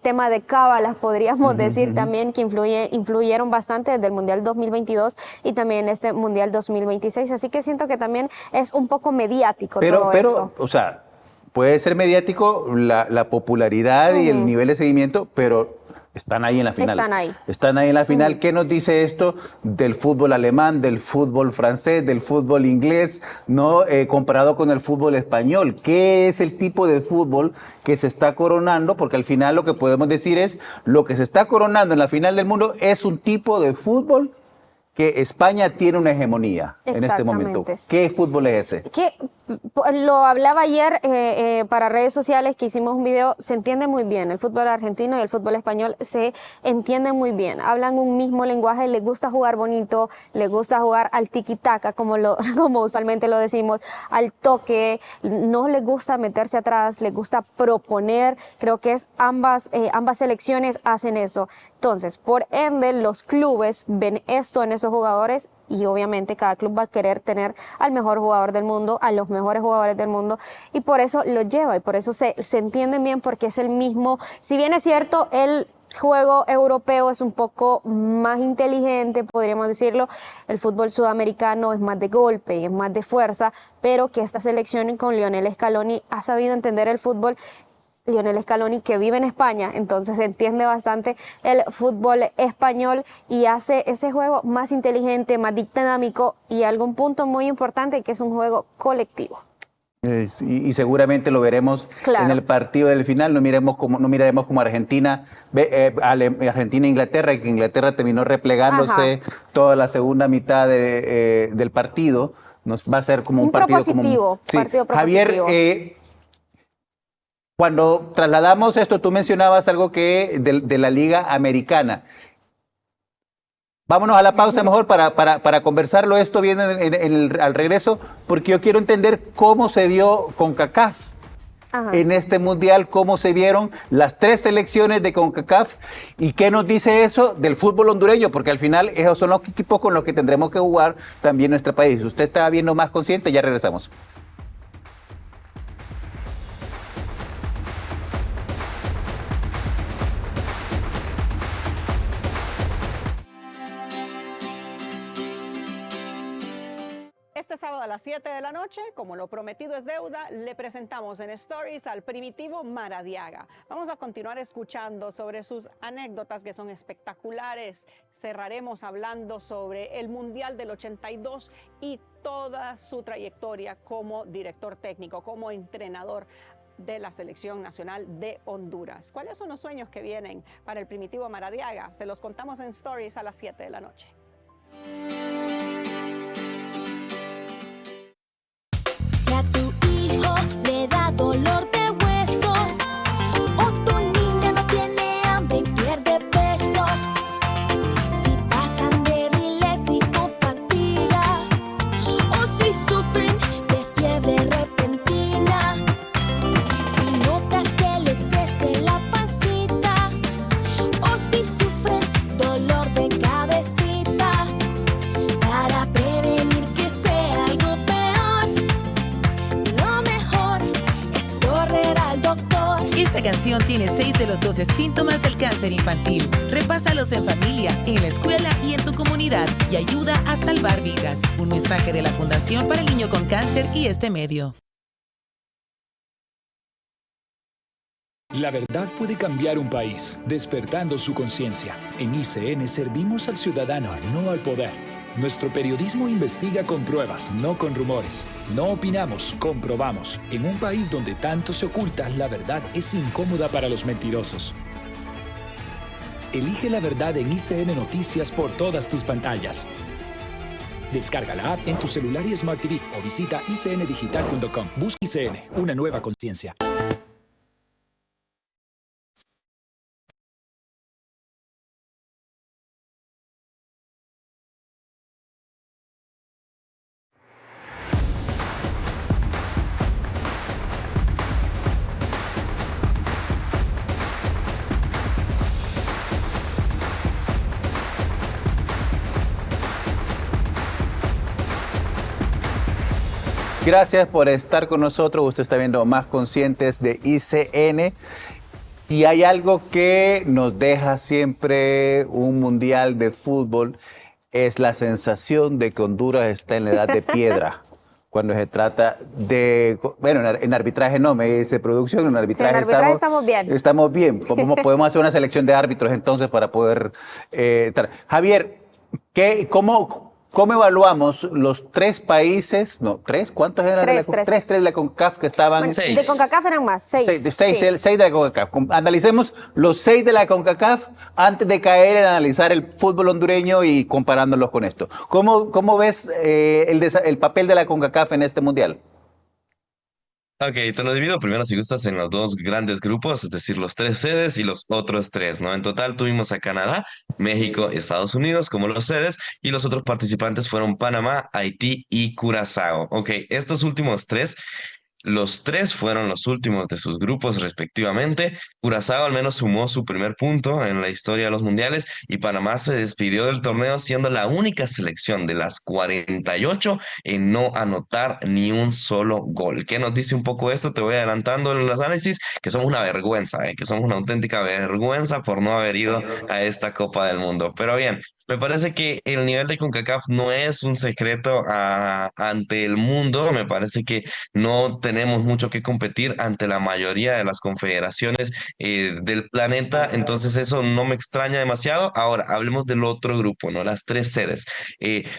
tema de cábalas, podríamos decir también, que influyeron bastante desde el Mundial 2022 y también este Mundial 2026. Así que siento que también es un poco mediático todo esto. O sea, puede ser mediático la popularidad y el nivel de seguimiento, pero están ahí en la final. Están ahí en la final. ¿Qué nos dice esto del fútbol alemán, del fútbol francés, del fútbol inglés, no comparado con el fútbol español? ¿Qué es el tipo de fútbol que se está coronando? Porque al final lo que podemos decir es, lo que se está coronando en la final del mundo es un tipo de fútbol que España tiene una hegemonía en este momento. ¿Qué fútbol es ese? Lo hablaba ayer para redes sociales, que hicimos un video. Se entiende muy bien, el fútbol argentino y el fútbol español se entienden muy bien, hablan un mismo lenguaje, les gusta jugar bonito, les gusta jugar al tiki-taka, como usualmente lo decimos, al toque, no les gusta meterse atrás, les gusta proponer. Creo que ambas selecciones hacen eso. Entonces, por ende, los clubes ven esto en esos jugadores, y obviamente cada club va a querer tener al mejor jugador del mundo, a los mejores jugadores del mundo, y por eso lo lleva, y por eso se entienden bien, porque es el mismo. Si bien es cierto, el juego europeo es un poco más inteligente, podríamos decirlo, el fútbol sudamericano es más de golpe y es más de fuerza, pero que esta selección con Lionel Scaloni ha sabido entender el fútbol. Lionel Scaloni, que vive en España, entonces entiende bastante el fútbol español y hace ese juego más inteligente, más dinámico, y algún punto muy importante, que es un juego colectivo. Y seguramente lo veremos en el partido del final. No miraremos como Argentina e Inglaterra, que Inglaterra terminó replegándose toda la segunda mitad del partido. Nos va a ser como un partido propositivo, partido propositivo. Javier, cuando trasladamos esto, tú mencionabas algo que de la Liga Americana. Vámonos a la pausa mejor para conversarlo. Esto viene al regreso, porque yo quiero entender cómo se vio CONCACAF en este mundial, cómo se vieron las 3 selecciones de CONCACAF y qué nos dice eso del fútbol hondureño, porque al final esos son los equipos con los que tendremos que jugar también nuestro país. Usted está viendo Más Consciente, ya regresamos. Este sábado a las 7 de la noche, como lo prometido es deuda, le presentamos en Stories al primitivo Maradiaga. Vamos a continuar escuchando sobre sus anécdotas que son espectaculares. Cerraremos hablando sobre el Mundial del 82 y toda su trayectoria como director técnico, como entrenador de la Selección Nacional de Honduras. ¿Cuáles son los sueños que vienen para el primitivo Maradiaga? Se los contamos en Stories a las 7 de la noche. Si a tu hijo le da dolor de huesos o tu niña no tiene hambre y pierde peso, si pasan débiles y con fatiga o si sufren de fiebre repentina, si notas que les crece la pancita o si sufren dolor de cabecita, para prevenir que sea algo peor, lo mejor es correr al doctor. Esta canción tiene 6 de los 12 síntomas del cáncer infantil. Repásalos en familia, en la escuela y en tu comunidad y ayuda a salvar vidas. Un mensaje de la Fundación para el Niño con Cáncer y este medio. La verdad puede cambiar un país, despertando su conciencia. En ICN servimos al ciudadano, no al poder. Nuestro periodismo investiga con pruebas, no con rumores. No opinamos, comprobamos. En un país donde tanto se oculta, la verdad es incómoda para los mentirosos. Elige la verdad en ICN Noticias por todas tus pantallas. Descarga la app en tu celular y Smart TV o visita icndigital.com. Busca ICN, una nueva conciencia. Gracias por estar con nosotros. Usted está viendo Más Conscientes de ICN. Si hay algo que nos deja siempre un mundial de fútbol, es la sensación de que Honduras está en la edad de piedra. Cuando se trata de, bueno, en arbitraje no, me dice producción, en arbitraje, sí, en arbitraje estamos bien. Estamos bien. Podemos hacer una selección de árbitros entonces para poder... Javier, ¿cómo evaluamos los 3 países? No, ¿3? ¿Cuántos eran? Tres de la CONCACAF que estaban... Bueno, de CONCACAF eran más, 6. 6 de la CONCACAF. Analicemos los 6 de la CONCACAF antes de caer en analizar el fútbol hondureño y comparándolos con esto. ¿Cómo ves el papel de la CONCACAF en este mundial? Ok, te lo divido primero si gustas en los 2 grandes grupos, es decir, los 3 sedes y los otros 3, ¿no? En total tuvimos a Canadá, México, Estados Unidos como los sedes y los otros participantes fueron Panamá, Haití y Curazao. Ok, estos últimos 3, los 3 fueron los últimos de sus grupos respectivamente. Curazao al menos sumó su primer punto en la historia de los mundiales y Panamá se despidió del torneo siendo la única selección de las 48 en no anotar ni un solo gol. ¿Qué nos dice un poco esto? Te voy adelantando en los análisis que somos una vergüenza, que somos una auténtica vergüenza por no haber ido a esta Copa del Mundo. Pero bien, me parece que el nivel de CONCACAF no es un secreto ante el mundo. Me parece que no tenemos mucho que competir ante la mayoría de las confederaciones del planeta. Entonces eso no me extraña demasiado. Ahora, hablemos del otro grupo, ¿no? Las 3 sedes.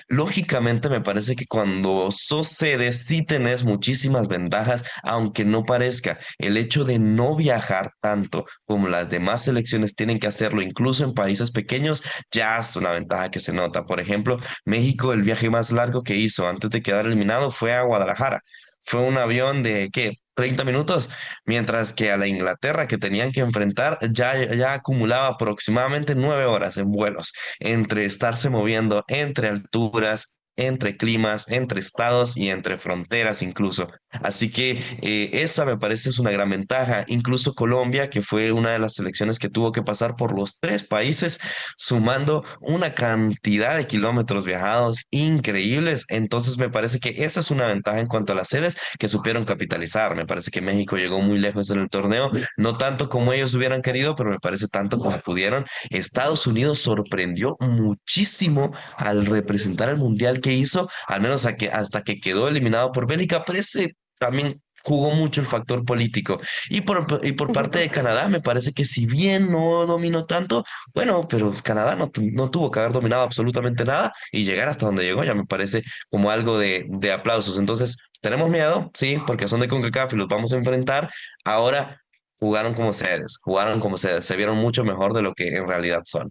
Lógicamente me parece que cuando sos sedes sí tenés muchísimas ventajas, aunque no parezca. El hecho de no viajar tanto como las demás selecciones tienen que hacerlo, incluso en países pequeños, ya es una ventaja que se nota. Por ejemplo, México, el viaje más largo que hizo antes de quedar eliminado fue a Guadalajara. Fue un avión de, ¿qué? 30 minutos, mientras que a la Inglaterra que tenían que enfrentar ya acumulaba aproximadamente 9 horas en vuelos, entre estarse moviendo entre alturas, entre climas, entre estados y entre fronteras incluso. Así que esa me parece es una gran ventaja. Incluso Colombia, que fue una de las selecciones que tuvo que pasar por los 3 países, sumando una cantidad de kilómetros viajados increíbles. Entonces me parece que esa es una ventaja en cuanto a las sedes que supieron capitalizar. Me parece que México llegó muy lejos en el torneo, no tanto como ellos hubieran querido, pero me parece tanto como pudieron. Estados Unidos sorprendió muchísimo al representar el Mundial que hizo, al menos hasta que quedó eliminado por Bélgica, pero ese también jugó mucho el factor político. Y por parte de Canadá, me parece que si bien no dominó tanto, bueno, pero Canadá no tuvo que haber dominado absolutamente nada y llegar hasta donde llegó ya me parece como algo de aplausos. Entonces, ¿tenemos miedo? Sí, porque son de CONCACAF y los vamos a enfrentar. Ahora jugaron como sedes, se vieron mucho mejor de lo que en realidad son.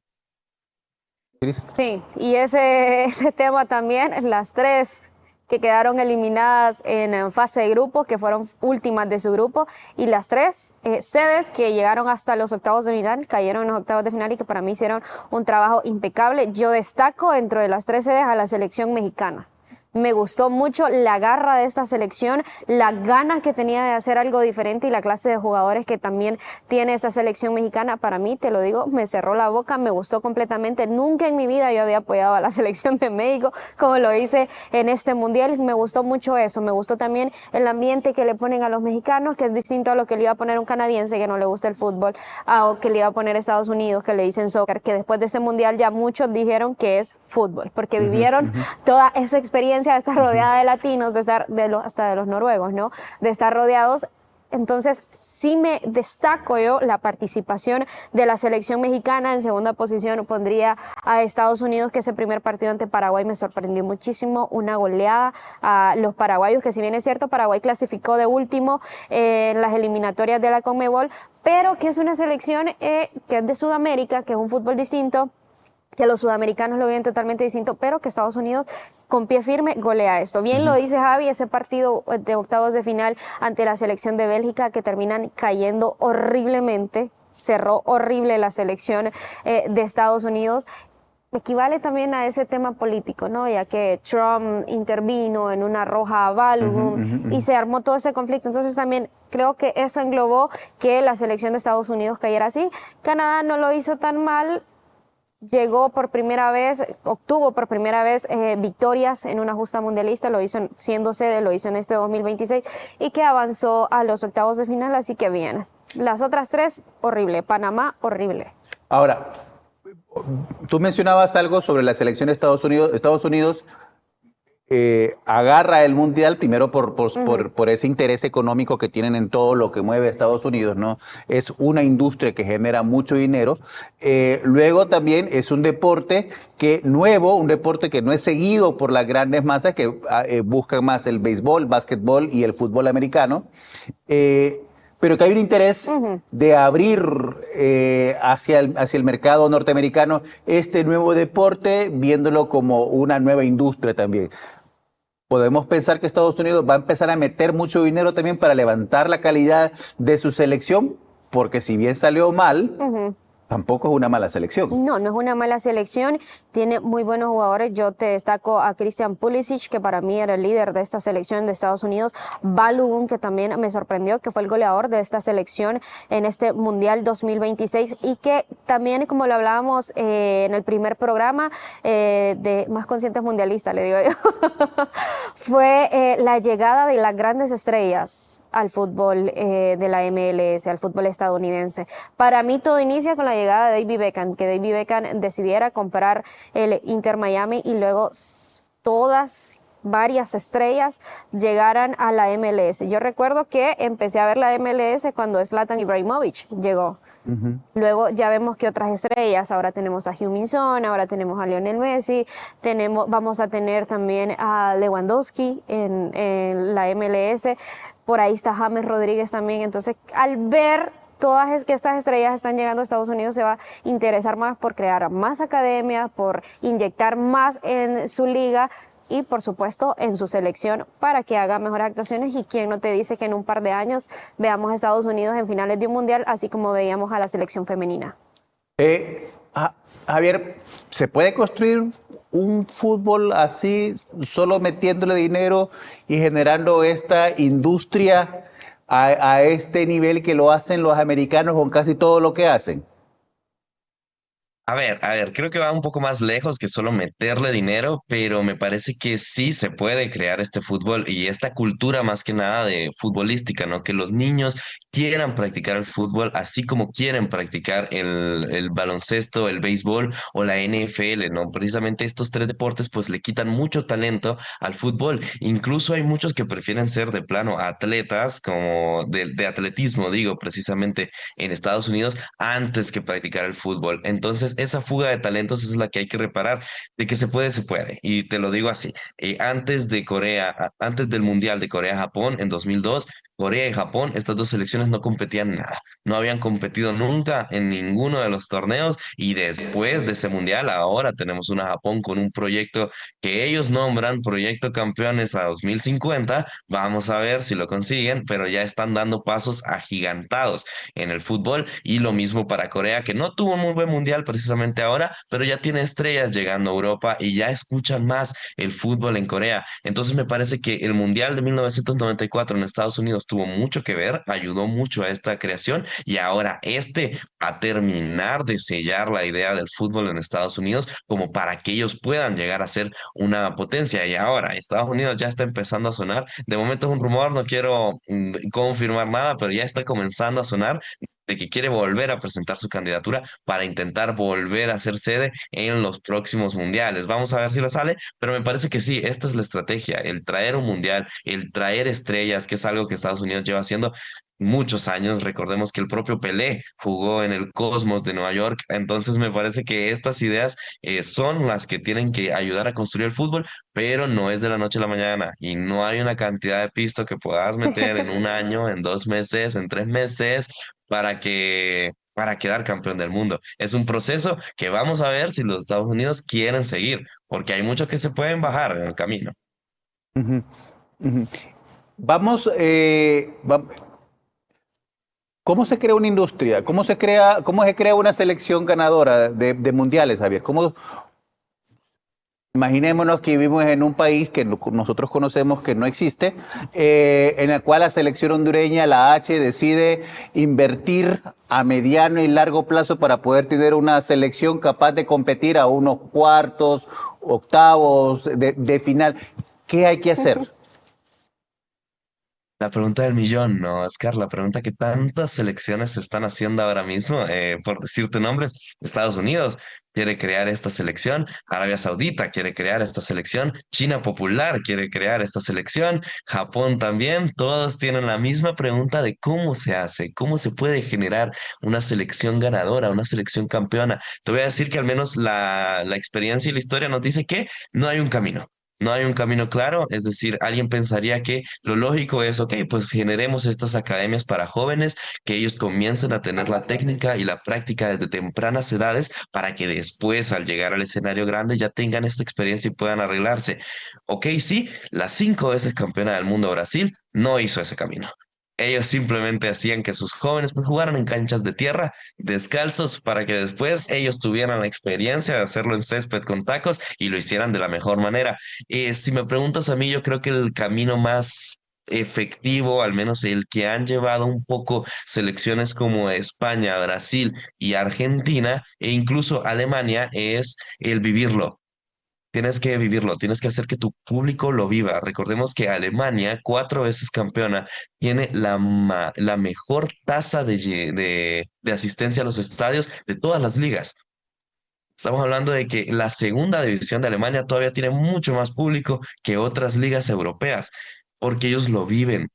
Sí, y ese tema también, las tres que quedaron eliminadas en fase de grupos, que fueron últimas de su grupo, y las tres sedes que llegaron hasta los octavos de final, cayeron en los octavos de final y que para mí hicieron un trabajo impecable. Yo destaco dentro de las tres sedes a la selección mexicana. Me gustó mucho la garra de esta selección, las ganas que tenía de hacer algo diferente y la clase de jugadores que también tiene esta selección mexicana. Para mí, te lo digo, me cerró la boca, me gustó completamente. Nunca en mi vida yo había apoyado a la selección de México como lo hice en este mundial. Me gustó mucho eso. Me gustó también el ambiente que le ponen a los mexicanos, que es distinto a lo que le iba a poner un canadiense que no le gusta el fútbol, o que le iba a poner Estados Unidos, que le dicen soccer, que después de este mundial ya muchos dijeron que es fútbol, porque vivieron toda esa experiencia de estar rodeada de latinos, de estar hasta de los noruegos, ¿no? De estar rodeados. Entonces, sí me destaco yo la participación de la selección mexicana. En segunda posición pondría a Estados Unidos, que ese primer partido ante Paraguay me sorprendió muchísimo, una goleada a los paraguayos, que si bien es cierto, Paraguay clasificó de último en las eliminatorias de la CONMEBOL, pero que es una selección que es de Sudamérica, que es un fútbol distinto, que los sudamericanos lo ven totalmente distinto, pero que Estados Unidos con pie firme golea esto. Bien lo dice Javi, ese partido de octavos de final ante la selección de Bélgica que terminan cayendo horriblemente, cerró horrible la selección de Estados Unidos. Equivale también a ese tema político, ¿no? Ya que Trump intervino en una roja a Balogun y se armó todo ese conflicto. Entonces también creo que eso englobó que la selección de Estados Unidos cayera así. Canadá no lo hizo tan mal. Llegó por primera vez, obtuvo por primera vez victorias en una justa mundialista, lo hizo siendo sede, lo hizo en este 2026 y que avanzó a los octavos de final, así que bien. Las otras tres, horrible. Panamá, horrible. Ahora, tú mencionabas algo sobre la selección de Estados Unidos. Estados Unidos agarra el mundial primero por ese interés económico que tienen en todo lo que mueve a Estados Unidos, ¿no? Es una industria que genera mucho dinero. Luego también es un deporte un deporte que no es seguido por las grandes masas que buscan más el béisbol, básquetbol y el fútbol americano. Pero que hay un interés de abrir hacia el mercado norteamericano este nuevo deporte, viéndolo como una nueva industria también. Podemos pensar que Estados Unidos va a empezar a meter mucho dinero también para levantar la calidad de su selección, porque si bien salió mal, tampoco es una mala selección. No, no es una mala selección. Tiene muy buenos jugadores. Yo te destaco a Christian Pulisic, que para mí era el líder de esta selección de Estados Unidos. Balogun, que también me sorprendió, que fue el goleador de esta selección en este Mundial 2026 y que también, como lo hablábamos en el primer programa de Más Conscientes Mundialistas, le digo yo, fue la llegada de las grandes estrellas al fútbol de la MLS, al fútbol estadounidense. Para mí todo inicia con la llegada de David Beckham, que David Beckham decidiera comprar el Inter Miami y luego varias estrellas llegaran a la MLS. Yo recuerdo que empecé a ver la MLS cuando Zlatan Ibrahimovic llegó. Luego ya vemos que otras estrellas, ahora tenemos a Heung-min Son, ahora tenemos a Lionel Messi, vamos a tener también a Lewandowski en la MLS, por ahí está James Rodríguez también. Entonces, al ver todas que estas estrellas están llegando a Estados Unidos, se va a interesar más por crear más academias, por inyectar más en su liga y, por supuesto, en su selección para que haga mejores actuaciones. Y quién no te dice que en un par de años veamos a Estados Unidos en finales de un mundial, así como veíamos a la selección femenina. Javier, ¿se puede construir un fútbol así, solo metiéndole dinero y generando esta industria a este nivel que lo hacen los americanos con casi todo lo que hacen? A ver, creo que va un poco más lejos que solo meterle dinero, pero me parece que sí se puede crear este fútbol y esta cultura más que nada de futbolística, ¿no? Que los niños quieran practicar el fútbol así como quieren practicar el baloncesto, el béisbol o la NFL, ¿no? Precisamente estos tres deportes pues le quitan mucho talento al fútbol. Incluso hay muchos que prefieren ser de plano atletas, como de atletismo, digo, precisamente en Estados Unidos antes que practicar el fútbol. Entonces, esa fuga de talentos es la que hay que reparar. De que se puede, se puede. Y te lo digo así. Antes de antes del Mundial de Corea-Japón en 2002, Corea y Japón, estas dos selecciones no competían nada. No habían competido nunca en ninguno de los torneos y después de ese mundial, ahora tenemos una Japón con un proyecto que ellos nombran Proyecto Campeones a 2050. Vamos a ver si lo consiguen, pero ya están dando pasos agigantados en el fútbol y lo mismo para Corea, que no tuvo un muy buen mundial precisamente ahora, pero ya tiene estrellas llegando a Europa y ya escuchan más el fútbol en Corea. Entonces me parece que el mundial de 1994 en Estados Unidos tuvo mucho que ver, ayudó mucho a esta creación y ahora a terminar de sellar la idea del fútbol en Estados Unidos como para que ellos puedan llegar a ser una potencia. Y ahora Estados Unidos ya está empezando a sonar. De momento es un rumor, no quiero confirmar nada, pero ya está comenzando a sonar de que quiere volver a presentar su candidatura para intentar volver a ser sede en los próximos mundiales. Vamos a ver si le sale, pero me parece que sí, esta es la estrategia, el traer un mundial, el traer estrellas, que es algo que Estados Unidos lleva haciendo muchos años. Recordemos que el propio Pelé jugó en el Cosmos de Nueva York, entonces me parece que estas ideas son las que tienen que ayudar a construir el fútbol, pero no es de la noche a la mañana y no hay una cantidad de pisto que puedas meter en un año, en 2 meses, en 3 meses para quedar campeón del mundo. Es un proceso que vamos a ver si los Estados Unidos quieren seguir, porque hay muchos que se pueden bajar en el camino. Ujú, ujú. Vamos, ¿cómo se crea una industria? Cómo se crea una selección ganadora de mundiales, Javier? Imaginémonos que vivimos en un país que nosotros conocemos que no existe, en el cual la selección hondureña, la H, decide invertir a mediano y largo plazo para poder tener una selección capaz de competir a unos cuartos, octavos de final. ¿Qué hay que hacer? La pregunta del millón, ¿no, Oscar? La pregunta que tantas selecciones se están haciendo ahora mismo, por decirte nombres, Estados Unidos quiere crear esta selección, Arabia Saudita quiere crear esta selección, China Popular quiere crear esta selección, Japón también, todos tienen la misma pregunta de cómo se hace, cómo se puede generar una selección ganadora, una selección campeona. Te voy a decir que al menos la experiencia y la historia nos dice que no hay un camino. No hay un camino claro, es decir, alguien pensaría que lo lógico es, ok, pues generemos estas academias para jóvenes, que ellos comiencen a tener la técnica y la práctica desde tempranas edades para que después, al llegar al escenario grande, ya tengan esta experiencia y puedan arreglarse. Ok, sí, la 5 veces campeona del mundo Brasil no hizo ese camino. Ellos simplemente hacían que sus jóvenes pues jugaran en canchas de tierra, descalzos, para que después ellos tuvieran la experiencia de hacerlo en césped con tacos y lo hicieran de la mejor manera. Si me preguntas a mí, yo creo que el camino más efectivo, al menos el que han llevado un poco selecciones como España, Brasil y Argentina e incluso Alemania, es el vivirlo. Tienes que vivirlo, tienes que hacer que tu público lo viva. Recordemos que Alemania, 4 veces campeona, tiene la mejor tasa de asistencia a los estadios de todas las ligas. Estamos hablando de que la segunda división de Alemania todavía tiene mucho más público que otras ligas europeas, porque ellos lo viven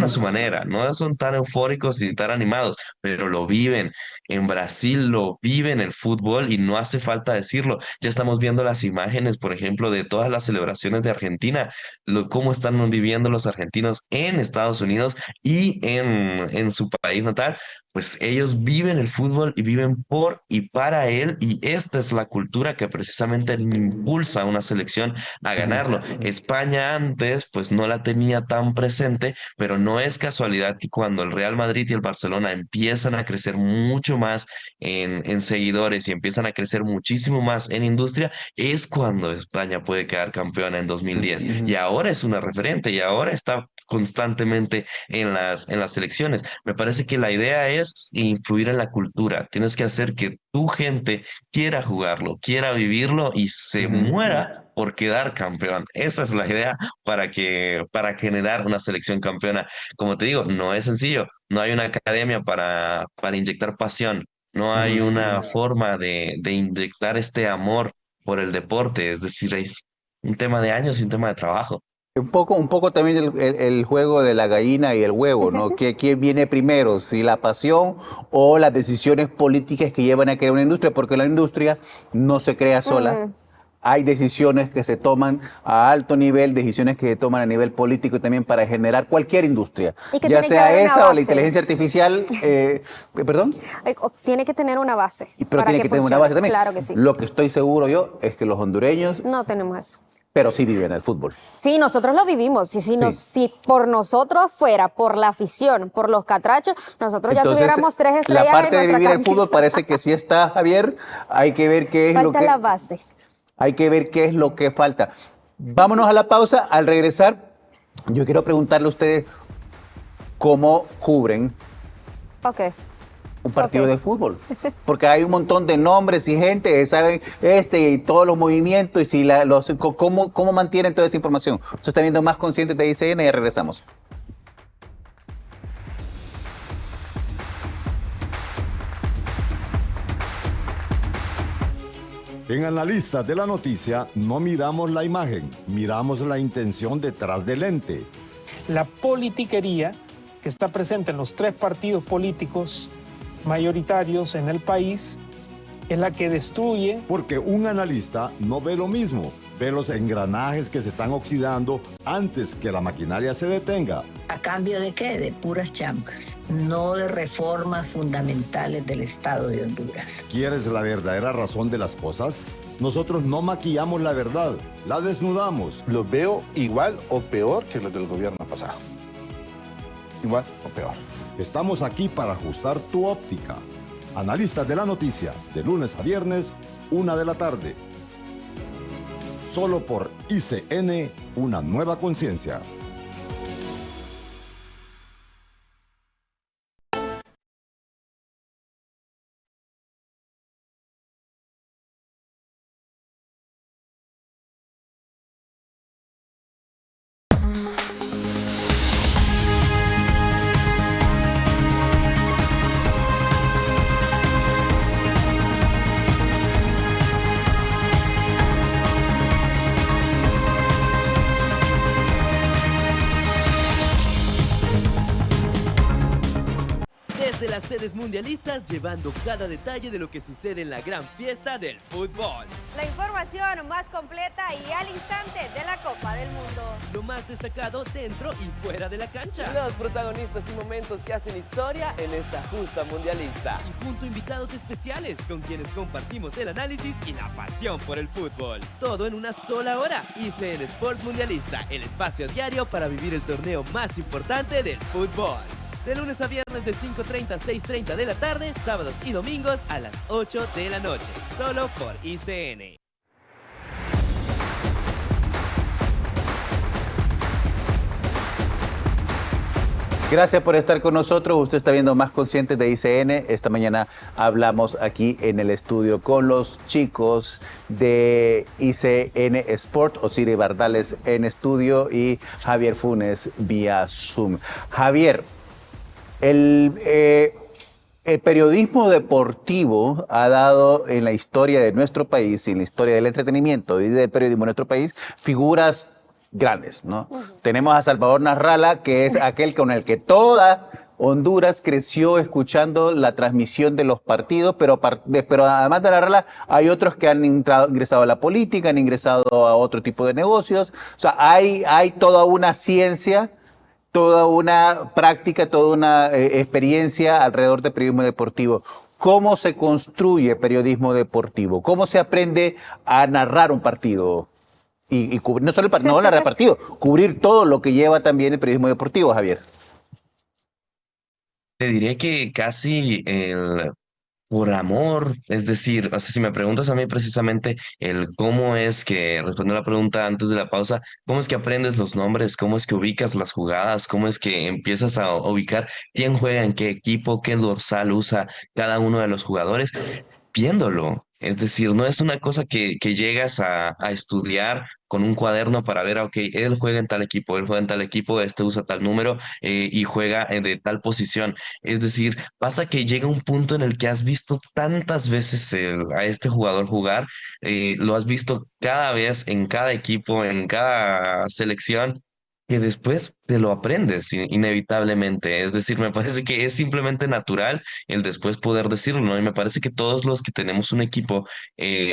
a su manera, no son tan eufóricos ni tan animados, pero lo viven. En Brasil lo viven el fútbol y no hace falta decirlo. Ya estamos viendo las imágenes, por ejemplo, de todas las celebraciones de Argentina, cómo están viviendo los argentinos en Estados Unidos y en su país natal. Pues ellos viven el fútbol y viven por y para él, y esta es la cultura que precisamente impulsa a una selección a ganarlo. España antes pues no la tenía tan presente, pero no es casualidad que cuando el Real Madrid y el Barcelona empiezan a crecer mucho más en seguidores y empiezan a crecer muchísimo más en industria, es cuando España puede quedar campeona en 2010. Y ahora es una referente y ahora está constantemente en las selecciones. Me parece que la idea es influir en la cultura. Tienes que hacer que tu gente quiera jugarlo, quiera vivirlo y se muera por quedar campeón. Esa es la idea para generar una selección campeona. Como te digo, no es sencillo. No hay una academia para inyectar pasión. No hay una forma de inyectar este amor por el deporte. Es decir, es un tema de años y un tema de trabajo. Un poco también el juego de la gallina y el huevo, ¿no? ¿Quién viene primero? Si la pasión o las decisiones políticas que llevan a crear una industria, porque la industria no se crea sola. Hay decisiones que se toman a alto nivel, decisiones que se toman a nivel político también para generar cualquier industria. Ya sea esa o la inteligencia artificial, ¿perdón? Tiene que tener una base. Pero tiene que tener una base también. Claro que sí. Lo que estoy seguro yo es que los hondureños no tenemos eso. Pero sí viven el fútbol. Sí, nosotros lo vivimos. Si por nosotros fuera, por la afición, por los catrachos, nosotros ya tuviéramos 3 estrellas en nuestra camisa. La parte de vivir el fútbol parece que sí está, Javier. Hay que ver qué es lo que... Falta la base. Hay que ver qué es lo que falta. Vámonos a la pausa. Al regresar, yo quiero preguntarle a ustedes cómo cubren un partido de fútbol, porque hay un montón de nombres y gente, saben y todos los movimientos y si cómo mantienen toda esa información. Usted está viendo Más Conscientes de ICN y ya regresamos. En Analistas de la Noticia no miramos la imagen, miramos la intención detrás del ente. La politiquería que está presente en los 3 partidos políticos mayoritarios en el país es la que destruye. Porque un analista no ve lo mismo, ve los engranajes que se están oxidando antes que la maquinaria se detenga. ¿A cambio de qué? De puras chambas, no de reformas fundamentales del Estado de Honduras. ¿Quieres la verdadera razón de las cosas? Nosotros no maquillamos la verdad, la desnudamos. Los veo igual o peor que los del gobierno pasado. Igual o peor. Estamos aquí para ajustar tu óptica. Analistas de la Noticia, de lunes a viernes, 1 de la tarde. Solo por ICN, una nueva conciencia. Las sedes mundialistas llevando cada detalle de lo que sucede en la gran fiesta del fútbol. La información más completa y al instante de la Copa del Mundo. Lo más destacado dentro y fuera de la cancha. Los protagonistas y momentos que hacen historia en esta justa mundialista. Y junto a invitados especiales con quienes compartimos el análisis y la pasión por el fútbol. Todo en una sola hora. ICN Sports Mundialista, el espacio diario para vivir el torneo más importante del fútbol. De lunes a viernes de 5:30 a 6:30 de la tarde, sábados y domingos a las 8 de la noche, solo por ICN. Gracias por estar con nosotros. Usted está viendo Más Conscientes de ICN. Esta mañana hablamos aquí en el estudio con los chicos de ICN Sport, Osiris Bardales en estudio y Javier Funes vía Zoom. Javier, el periodismo deportivo ha dado en la historia de nuestro país, en la historia del entretenimiento y del periodismo en nuestro país, figuras grandes, ¿no? Tenemos a Salvador Narrala, que es aquel con el que toda Honduras creció escuchando la transmisión de los partidos, pero además de Narrala hay otros que han ingresado a la política, han ingresado a otro tipo de negocios. O sea, hay toda una ciencia, toda una práctica, toda una experiencia alrededor del periodismo deportivo. ¿Cómo se construye periodismo deportivo? ¿Cómo se aprende a narrar un partido? Y cubrir, no solo el partido, no narrar partido, cubrir todo lo que lleva también el periodismo deportivo, Javier. Te diría que casi por amor, es decir, o sea, si me preguntas a mí precisamente el cómo es que, respondiendo a la pregunta antes de la pausa, cómo es que aprendes los nombres, cómo es que ubicas las jugadas, cómo es que empiezas a ubicar quién juega en qué equipo, qué dorsal usa cada uno de los jugadores, viéndolo. Es decir, no es una cosa que llegas a estudiar con un cuaderno para ver, ok, él juega en tal equipo, él juega en tal equipo, este usa tal número y juega de tal posición. Es decir, pasa que llega un punto en el que has visto tantas veces a este jugador jugar, lo has visto cada vez en cada equipo, en cada selección, que después te lo aprendes inevitablemente. Es decir, me parece que es simplemente natural el después poder decirlo, ¿no? Y me parece que todos los que tenemos un equipo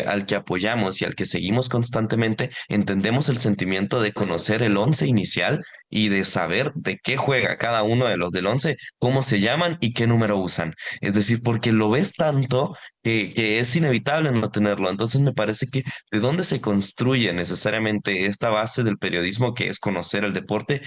al que apoyamos y al que seguimos constantemente, entendemos el sentimiento de conocer el once inicial y de saber de qué juega cada uno de los del once, cómo se llaman y qué número usan. Es decir, porque lo ves tanto que es inevitable no tenerlo. Entonces me parece que de dónde se construye necesariamente esta base del periodismo que es conocer el deporte,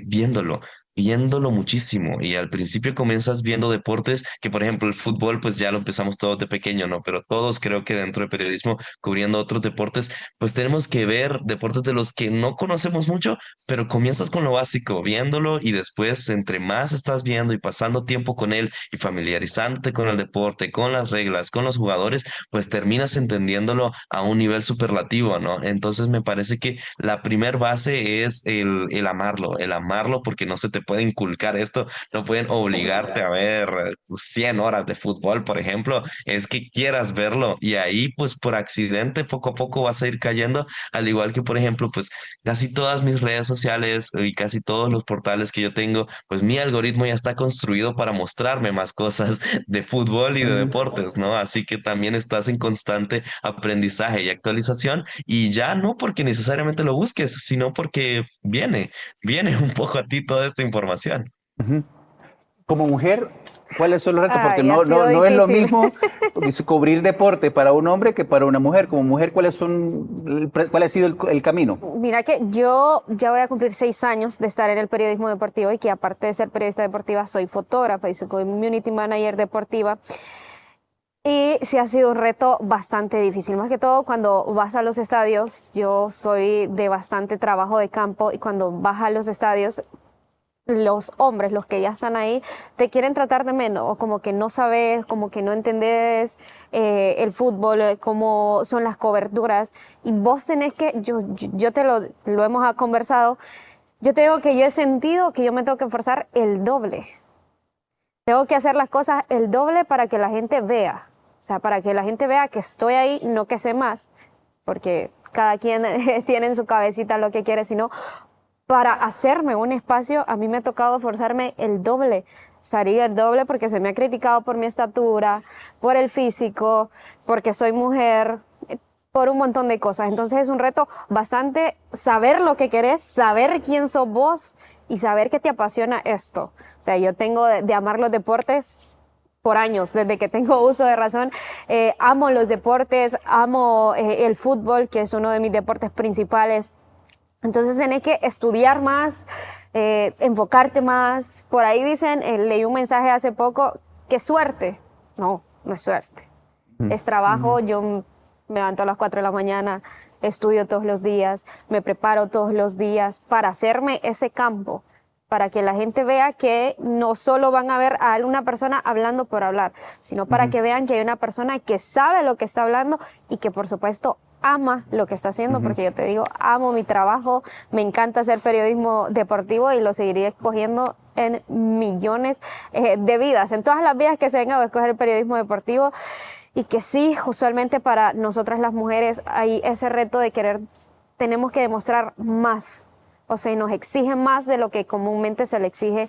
viéndolo. Viéndolo muchísimo y al principio comienzas viendo deportes que por ejemplo el fútbol pues ya lo empezamos todos de pequeño, ¿no? Pero todos creo que dentro del periodismo cubriendo otros deportes pues tenemos que ver deportes de los que no conocemos mucho, pero comienzas con lo básico, viéndolo y después entre más estás viendo y pasando tiempo con él y familiarizándote con el deporte, con las reglas, con los jugadores, pues terminas entendiéndolo a un nivel superlativo, ¿no? Entonces me parece que la primer base es el amarlo porque no se te puede inculcar esto, no pueden obligarte a ver 100 horas de fútbol, por ejemplo, es que quieras verlo y ahí pues por accidente poco a poco vas a ir cayendo, al igual que por ejemplo pues casi todas mis redes sociales y casi todos los portales que yo tengo, pues mi algoritmo ya está construido para mostrarme más cosas de fútbol y de deportes, ¿no? Así que también estás en constante aprendizaje y actualización y ya no porque necesariamente lo busques, sino porque viene un poco a ti toda esta información. Ujú. Como mujer, ¿cuáles son los retos? Porque Ay, ha no, sido no es lo difícil. mismo cubrir deporte para un hombre que para una mujer. Como mujer, ¿cuál ha sido el camino? Mira que yo ya voy a cumplir 6 años de estar en el periodismo deportivo y que aparte de ser periodista deportiva soy fotógrafa y soy community manager deportiva. Y sí ha sido un reto bastante difícil, más que todo cuando vas a los estadios. Yo soy de bastante trabajo de campo y cuando vas a los estadios, los hombres, los que ya están ahí, te quieren tratar de menos, o como que no sabes, como que no entendés el fútbol, cómo son las coberturas, y vos tenés que, yo te lo hemos conversado, yo te digo que yo he sentido que yo me tengo que esforzar el doble. Tengo que hacer las cosas el doble para que la gente vea, o sea, para que la gente vea que estoy ahí, no que sé más, porque cada quien tiene en su cabecita lo que quiere, sino para hacerme un espacio, a mí me ha tocado esforzarme el doble, salir el doble porque se me ha criticado por mi estatura, por el físico, porque soy mujer, por un montón de cosas. Entonces es un reto bastante saber lo que querés, saber quién sos vos y saber que te apasiona esto. O sea, yo tengo de amar los deportes por años, desde que tengo uso de razón. Amo los deportes, amo el fútbol, que es uno de mis deportes principales. Entonces tenés que estudiar más, enfocarte más. Por ahí dicen, leí un mensaje hace poco, que suerte. No, no es suerte. Es trabajo. Yo me levanto a las 4 de la mañana, estudio todos los días, me preparo todos los días para hacerme ese campo, para que la gente vea que no solo van a ver a una persona hablando por hablar, sino para que vean que hay una persona que sabe lo que está hablando y que por supuesto ama lo que está haciendo, porque yo te digo, amo mi trabajo, me encanta hacer periodismo deportivo y lo seguiré escogiendo en millones de vidas, en todas las vidas que se venga a escoger el periodismo deportivo. Y que sí, usualmente para nosotras las mujeres hay ese reto de tenemos que demostrar más, o sea, nos exigen más de lo que comúnmente se le exige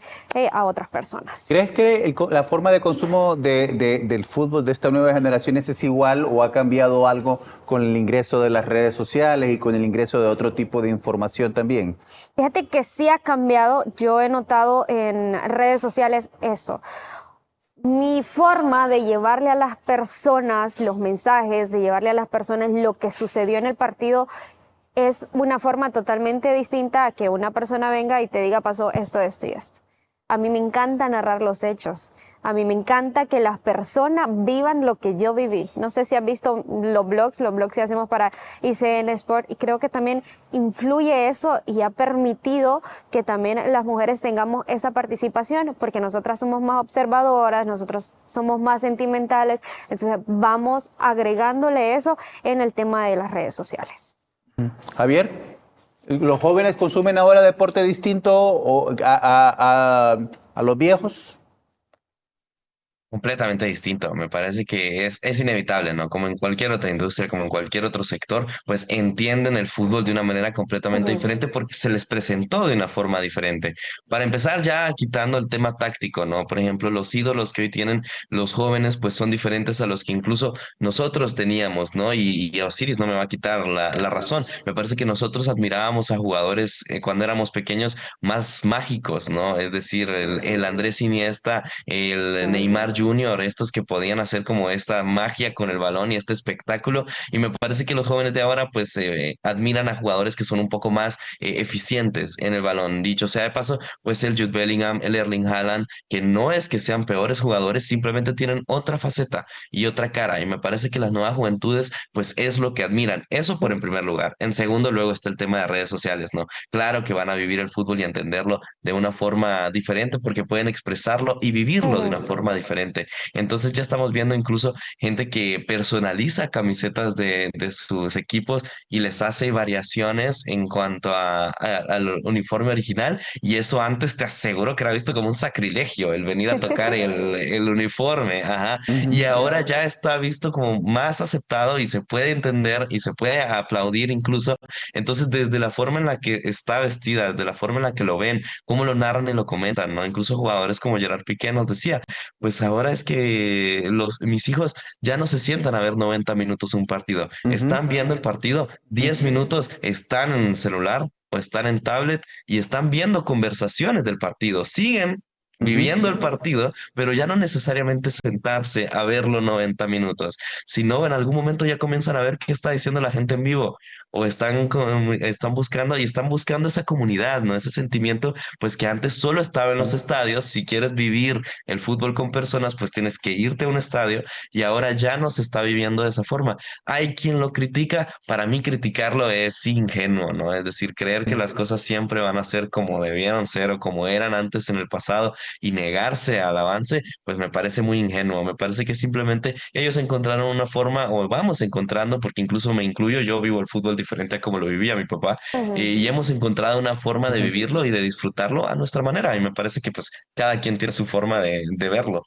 a otras personas. ¿Crees que la forma de consumo del fútbol de estas nuevas generaciones es igual o ha cambiado algo con el ingreso de las redes sociales y con el ingreso de otro tipo de información también? Fíjate que sí ha cambiado. Yo he notado en redes sociales eso. Mi forma de llevarle a las personas los mensajes, de llevarle a las personas lo que sucedió en el partido, es una forma totalmente distinta a que una persona venga y te diga pasó esto, esto y esto. a mí me encanta narrar los hechos. A mí me encanta que las personas vivan lo que yo viví. No sé si has visto los blogs que hacemos para ICN Sport, y creo que también influye eso y ha permitido que también las mujeres tengamos esa participación, porque nosotras somos más observadoras, nosotros somos más sentimentales, entonces vamos agregándole eso en el tema de las redes sociales. Javier, ¿los jóvenes consumen ahora deporte distinto a los viejos? Completamente distinto, me parece que es inevitable, ¿no? Como en cualquier otra industria, como en cualquier otro sector, pues entienden el fútbol de una manera completamente diferente porque se les presentó de una forma diferente. Para empezar, ya quitando el tema táctico, ¿no? Por ejemplo, los ídolos que hoy tienen los jóvenes, pues son diferentes a los que incluso nosotros teníamos, ¿no? Y Osiris no me va a quitar la razón. Me parece que nosotros admirábamos a jugadores cuando éramos pequeños más mágicos, ¿no? Es decir, el Andrés Iniesta, el Neymar Junior, estos que podían hacer como esta magia con el balón y este espectáculo, y me parece que los jóvenes de ahora pues admiran a jugadores que son un poco más eficientes en el balón. Dicho sea de paso, pues el Jude Bellingham, el Erling Haaland, que no es que sean peores jugadores, simplemente tienen otra faceta y otra cara, y me parece que las nuevas juventudes pues es lo que admiran. Eso por en primer lugar. En segundo, luego está el tema de redes sociales, ¿no? Claro que van a vivir el fútbol y entenderlo de una forma diferente porque pueden expresarlo y vivirlo de una forma diferente. Entonces ya estamos viendo incluso gente que personaliza camisetas de sus equipos y les hace variaciones en cuanto al uniforme original, y eso antes te aseguro que era visto como un sacrilegio el venir a tocar el uniforme, ajá. Y ahora ya está visto como más aceptado y se puede entender y se puede aplaudir incluso. Entonces desde la forma en la que está vestida, desde la forma en la que lo ven, cómo lo narran y lo comentan, ¿no? Incluso jugadores como Gerard Piqué nos decía, pues ahora es que mis hijos ya no se sientan a ver 90 minutos un partido. Están viendo el partido, 10 minutos están en el celular o están en tablet y están viendo conversaciones del partido. Siguen viviendo el partido, pero ya no necesariamente sentarse a verlo 90 minutos, sino en algún momento ya comienzan a ver qué está diciendo la gente en vivo, o están buscando esa comunidad, ¿no? Ese sentimiento, pues que antes solo estaba en los estadios. Si quieres vivir el fútbol con personas, pues tienes que irte a un estadio, y ahora ya no se está viviendo de esa forma. Hay quien lo critica, para mí criticarlo es ingenuo, ¿no? Es decir, creer que las cosas siempre van a ser como debieron ser o como eran antes en el pasado y negarse al avance, pues me parece muy ingenuo. Me parece que simplemente ellos encontraron una forma, o vamos encontrando, porque incluso me incluyo, yo vivo el fútbol diferente a como lo vivía mi papá, y hemos encontrado una forma de vivirlo y de disfrutarlo a nuestra manera, y me parece que pues cada quien tiene su forma de verlo.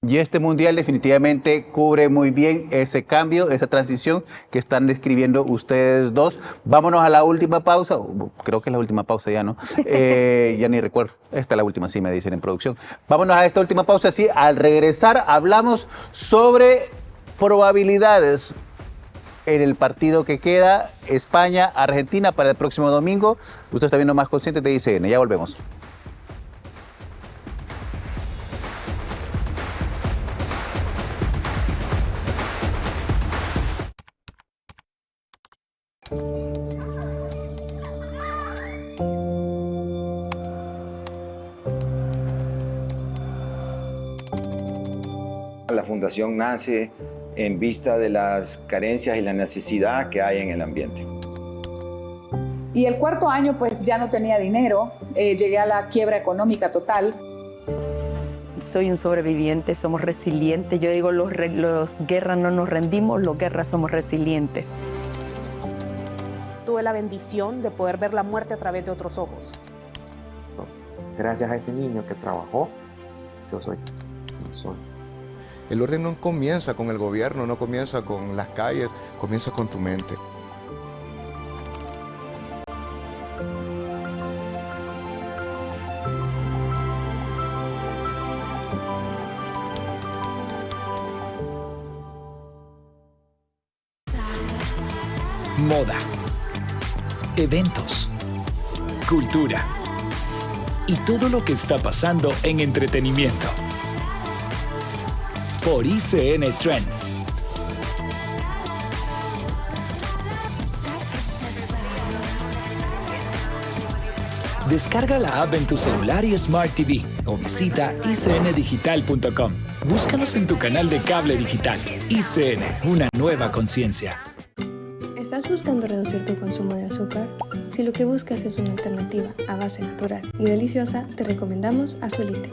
Y este mundial definitivamente cubre muy bien ese cambio, esa transición que están describiendo ustedes dos. Vámonos a la última pausa. Creo que es la última pausa ya, ¿no? Ya ni recuerdo. Esta es la última, sí me dicen en producción. Vámonos a esta última pausa. Sí, al regresar hablamos sobre probabilidades en el partido que queda, España-Argentina, para el próximo domingo. Usted está viendo Más Consciente de ICN. Ya volvemos. La fundación nace en vista de las carencias y la necesidad que hay en el ambiente. Y el cuarto año pues ya no tenía dinero, llegué a la quiebra económica total. Soy un sobreviviente, somos resilientes. Yo digo, los guerras no nos rendimos, los guerras somos resilientes. Tuve la bendición de poder ver la muerte a través de otros ojos. Gracias a ese niño que trabajó, yo soy quien soy. El orden no comienza con el gobierno, no comienza con las calles, comienza con tu mente. Moda, eventos, cultura y todo lo que está pasando en entretenimiento. Por ICN Trends. Descarga la app en tu celular y Smart TV o visita icndigital.com. Búscanos en tu canal de cable digital. ICN, una nueva conciencia. ¿Estás buscando reducir tu consumo de azúcar? Si lo que buscas es una alternativa a base natural y deliciosa, te recomendamos Azulite.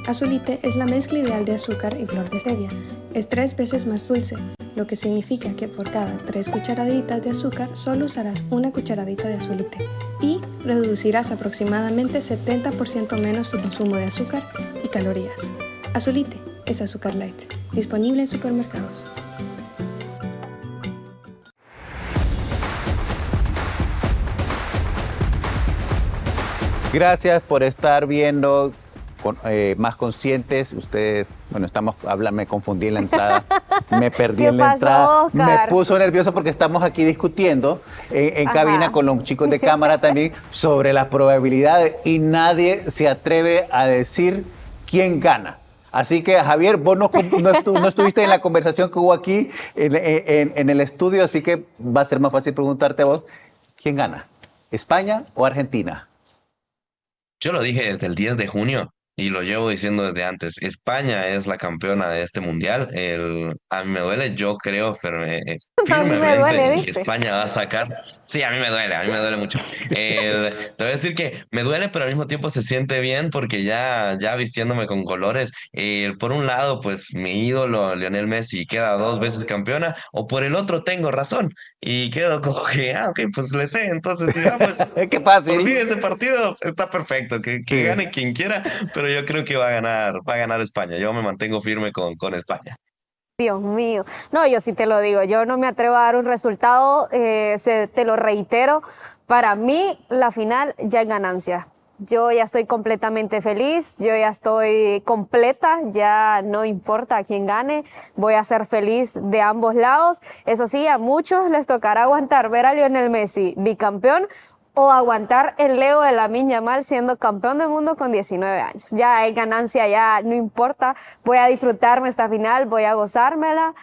Azulite es la mezcla ideal de azúcar y flor de stevia. Es 3 veces más dulce, lo que significa que por cada 3 cucharaditas de azúcar solo usarás una cucharadita de Azulite y reducirás aproximadamente 70% menos tu consumo de azúcar y calorías. Azulite es azúcar light, disponible en supermercados. Gracias por estar viendo Más Conscientes. Ustedes, bueno, me confundí en la entrada, me perdí en la entrada. Oscar? Me puso nervioso porque estamos aquí discutiendo en cabina con los chicos de cámara también sobre las probabilidades y nadie se atreve a decir quién gana. Así que, Javier, vos no estuviste en la conversación que hubo aquí en el estudio, así que va a ser más fácil preguntarte a vos, ¿quién gana? ¿España o Argentina? Yo lo dije desde el 10 de junio y lo llevo diciendo desde antes. España es la campeona de este mundial. A mí me duele, yo creo firmemente que España va a sacar. Sí, a mí me duele mucho. Le voy a decir que me duele, pero al mismo tiempo se siente bien porque ya vistiéndome con colores. Por un lado, pues mi ídolo, Lionel Messi, queda 2 veces campeona, o por el otro tengo razón y quedo como que, ok, pues le sé. Entonces, digamos, qué fácil. Olvide ese partido, está perfecto, que gane quien quiera, pero yo creo que va a ganar España. Yo me mantengo firme con España. Dios mío. No, yo sí te lo digo, yo no me atrevo a dar un resultado, te lo reitero, para mí la final ya es ganancia. Yo ya estoy completamente feliz, yo ya estoy completa, ya no importa quién gane, voy a ser feliz de ambos lados. Eso sí, a muchos les tocará aguantar ver a Lionel Messi bicampeón o aguantar el Leo de Lamine Yamal siendo campeón del mundo con 19 años. Ya hay ganancia, ya no importa, voy a disfrutarme esta final, voy a gozármela.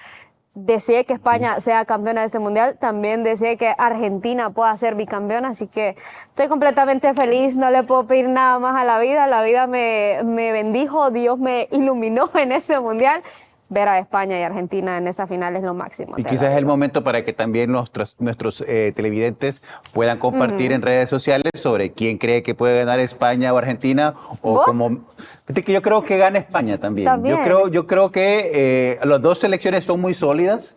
Deseé que España sea campeona de este mundial, también deseé que Argentina pueda ser bicampeona, así que estoy completamente feliz, no le puedo pedir nada más a la vida me bendijo, Dios me iluminó en este mundial. Ver a España y Argentina en esa final es lo máximo. Y quizás es el momento para que también nuestros televidentes puedan compartir en redes sociales sobre quién cree que puede ganar España o Argentina. O fíjate que yo creo que gana España también. Yo creo que las 2 selecciones son muy sólidas.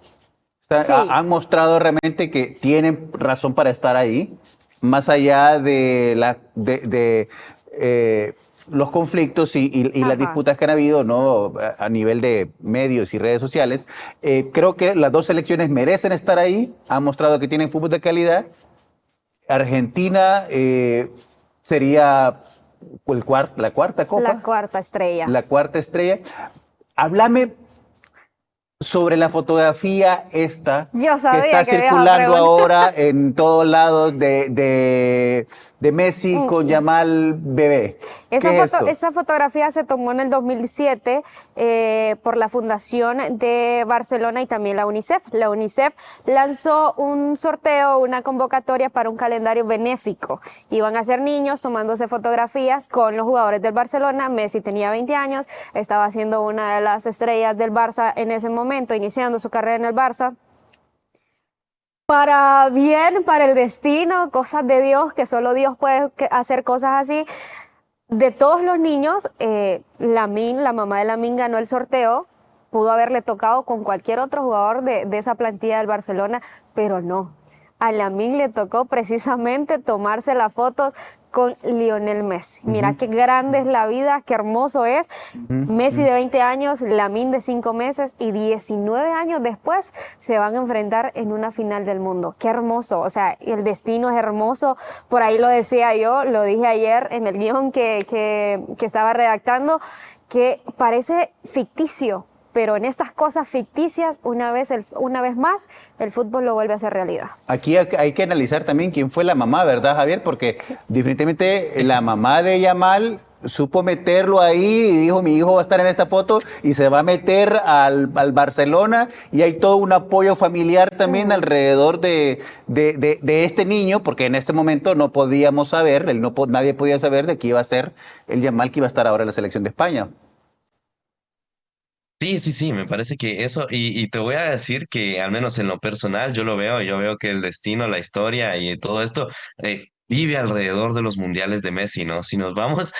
O sea, sí. Han mostrado realmente que tienen razón para estar ahí, más allá de los conflictos y las disputas que han habido, ¿no? A nivel de medios y redes sociales. Creo que las 2 selecciones merecen estar ahí, han mostrado que tienen fútbol de calidad. Argentina sería la cuarta copa. La cuarta estrella. La cuarta estrella. Háblame sobre la fotografía esta que está circulando ahora en todos lados de Messi con Yamal bebé. Esa fotografía se tomó en el 2007 por la Fundación de Barcelona y también la UNICEF. La UNICEF lanzó un sorteo, una convocatoria para un calendario benéfico. Iban a ser niños tomándose fotografías con los jugadores del Barcelona. Messi tenía 20 años, estaba siendo una de las estrellas del Barça en ese momento, iniciando su carrera en el Barça. Para bien, para el destino, cosas de Dios, que solo Dios puede hacer cosas así. De todos los niños, la mamá de Lamine ganó el sorteo, pudo haberle tocado con cualquier otro jugador de esa plantilla del Barcelona, pero no. A Lamine le tocó precisamente tomarse las fotos con Lionel Messi. Mira qué grande es la vida, qué hermoso es. Messi de 20 años, Lamine de 5 meses y 19 años después se van a enfrentar en una final del mundo. Qué hermoso, o sea, el destino es hermoso. Por ahí lo decía yo, lo dije ayer en el guión que estaba redactando, que parece ficticio, pero en estas cosas ficticias, una vez más, el fútbol lo vuelve a hacer realidad. Aquí hay que analizar también quién fue la mamá, ¿verdad, Javier? Porque definitivamente la mamá de Yamal supo meterlo ahí y dijo, mi hijo va a estar en esta foto y se va a meter al Barcelona, y hay todo un apoyo familiar también alrededor de este niño, porque en este momento no podíamos saber, nadie podía saber de qué iba a ser el Yamal que iba a estar ahora en la selección de España. Sí, sí, sí, me parece que eso, y te voy a decir que al menos en lo personal yo veo que el destino, la historia y todo esto vive alrededor de los mundiales de Messi, ¿no? Si nos vamos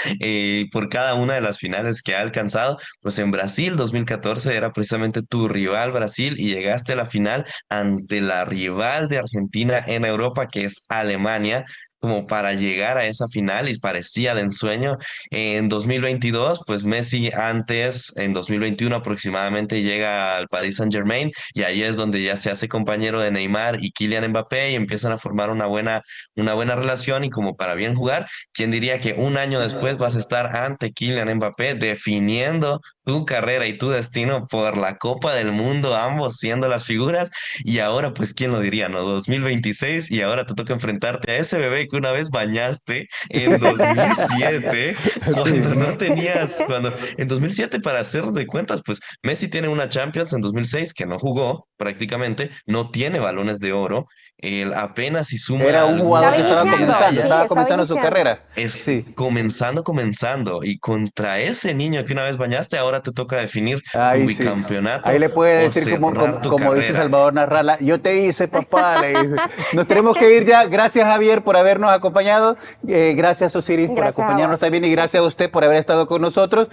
por cada una de las finales que ha alcanzado, pues en Brasil 2014 era precisamente tu rival Brasil y llegaste a la final ante la rival de Argentina en Europa, que es Alemania, como para llegar a esa final y parecía de ensueño. En 2022, pues Messi antes, en 2021 aproximadamente, llega al Paris Saint-Germain y ahí es donde ya se hace compañero de Neymar y Kylian Mbappé y empiezan a formar una buena relación y como para bien jugar, ¿quién diría que un año después vas a estar ante Kylian Mbappé definiendo tu carrera y tu destino por la Copa del Mundo, ambos siendo las figuras? Y ahora, pues, ¿quién lo diría, no? 2026 y ahora te toca enfrentarte a ese bebé que una vez bañaste en 2007, cuando no tenías, cuando en 2007, para hacer de cuentas, pues Messi tiene una Champions en 2006 que no jugó prácticamente, no tiene balones de oro, él apenas si suma Era un jugador que estaba estaba comenzando su carrera. Comenzando, y contra ese niño que una vez bañaste, ahora te toca definir Ahí tu sí. bicampeonato. Ahí le puede o decir cerrar tu como dice carrera. Salvador Narrala, yo te hice, papá. Le dice. Nos tenemos que ir ya. Gracias, Javier, por habernos acompañado. Gracias, Osiris, por Gracias a acompañarnos vos. también. Y gracias a usted por haber estado con nosotros.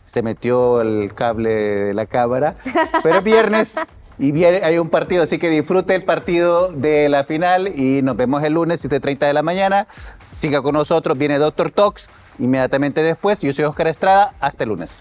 Se metió el cable de la cámara. Pero es viernes y hay un partido, así que disfrute el partido de la final y nos vemos el lunes, 7:30 de la mañana. Siga con nosotros, viene Doctor Talks inmediatamente después. Yo soy Oscar Estrada. Hasta el lunes.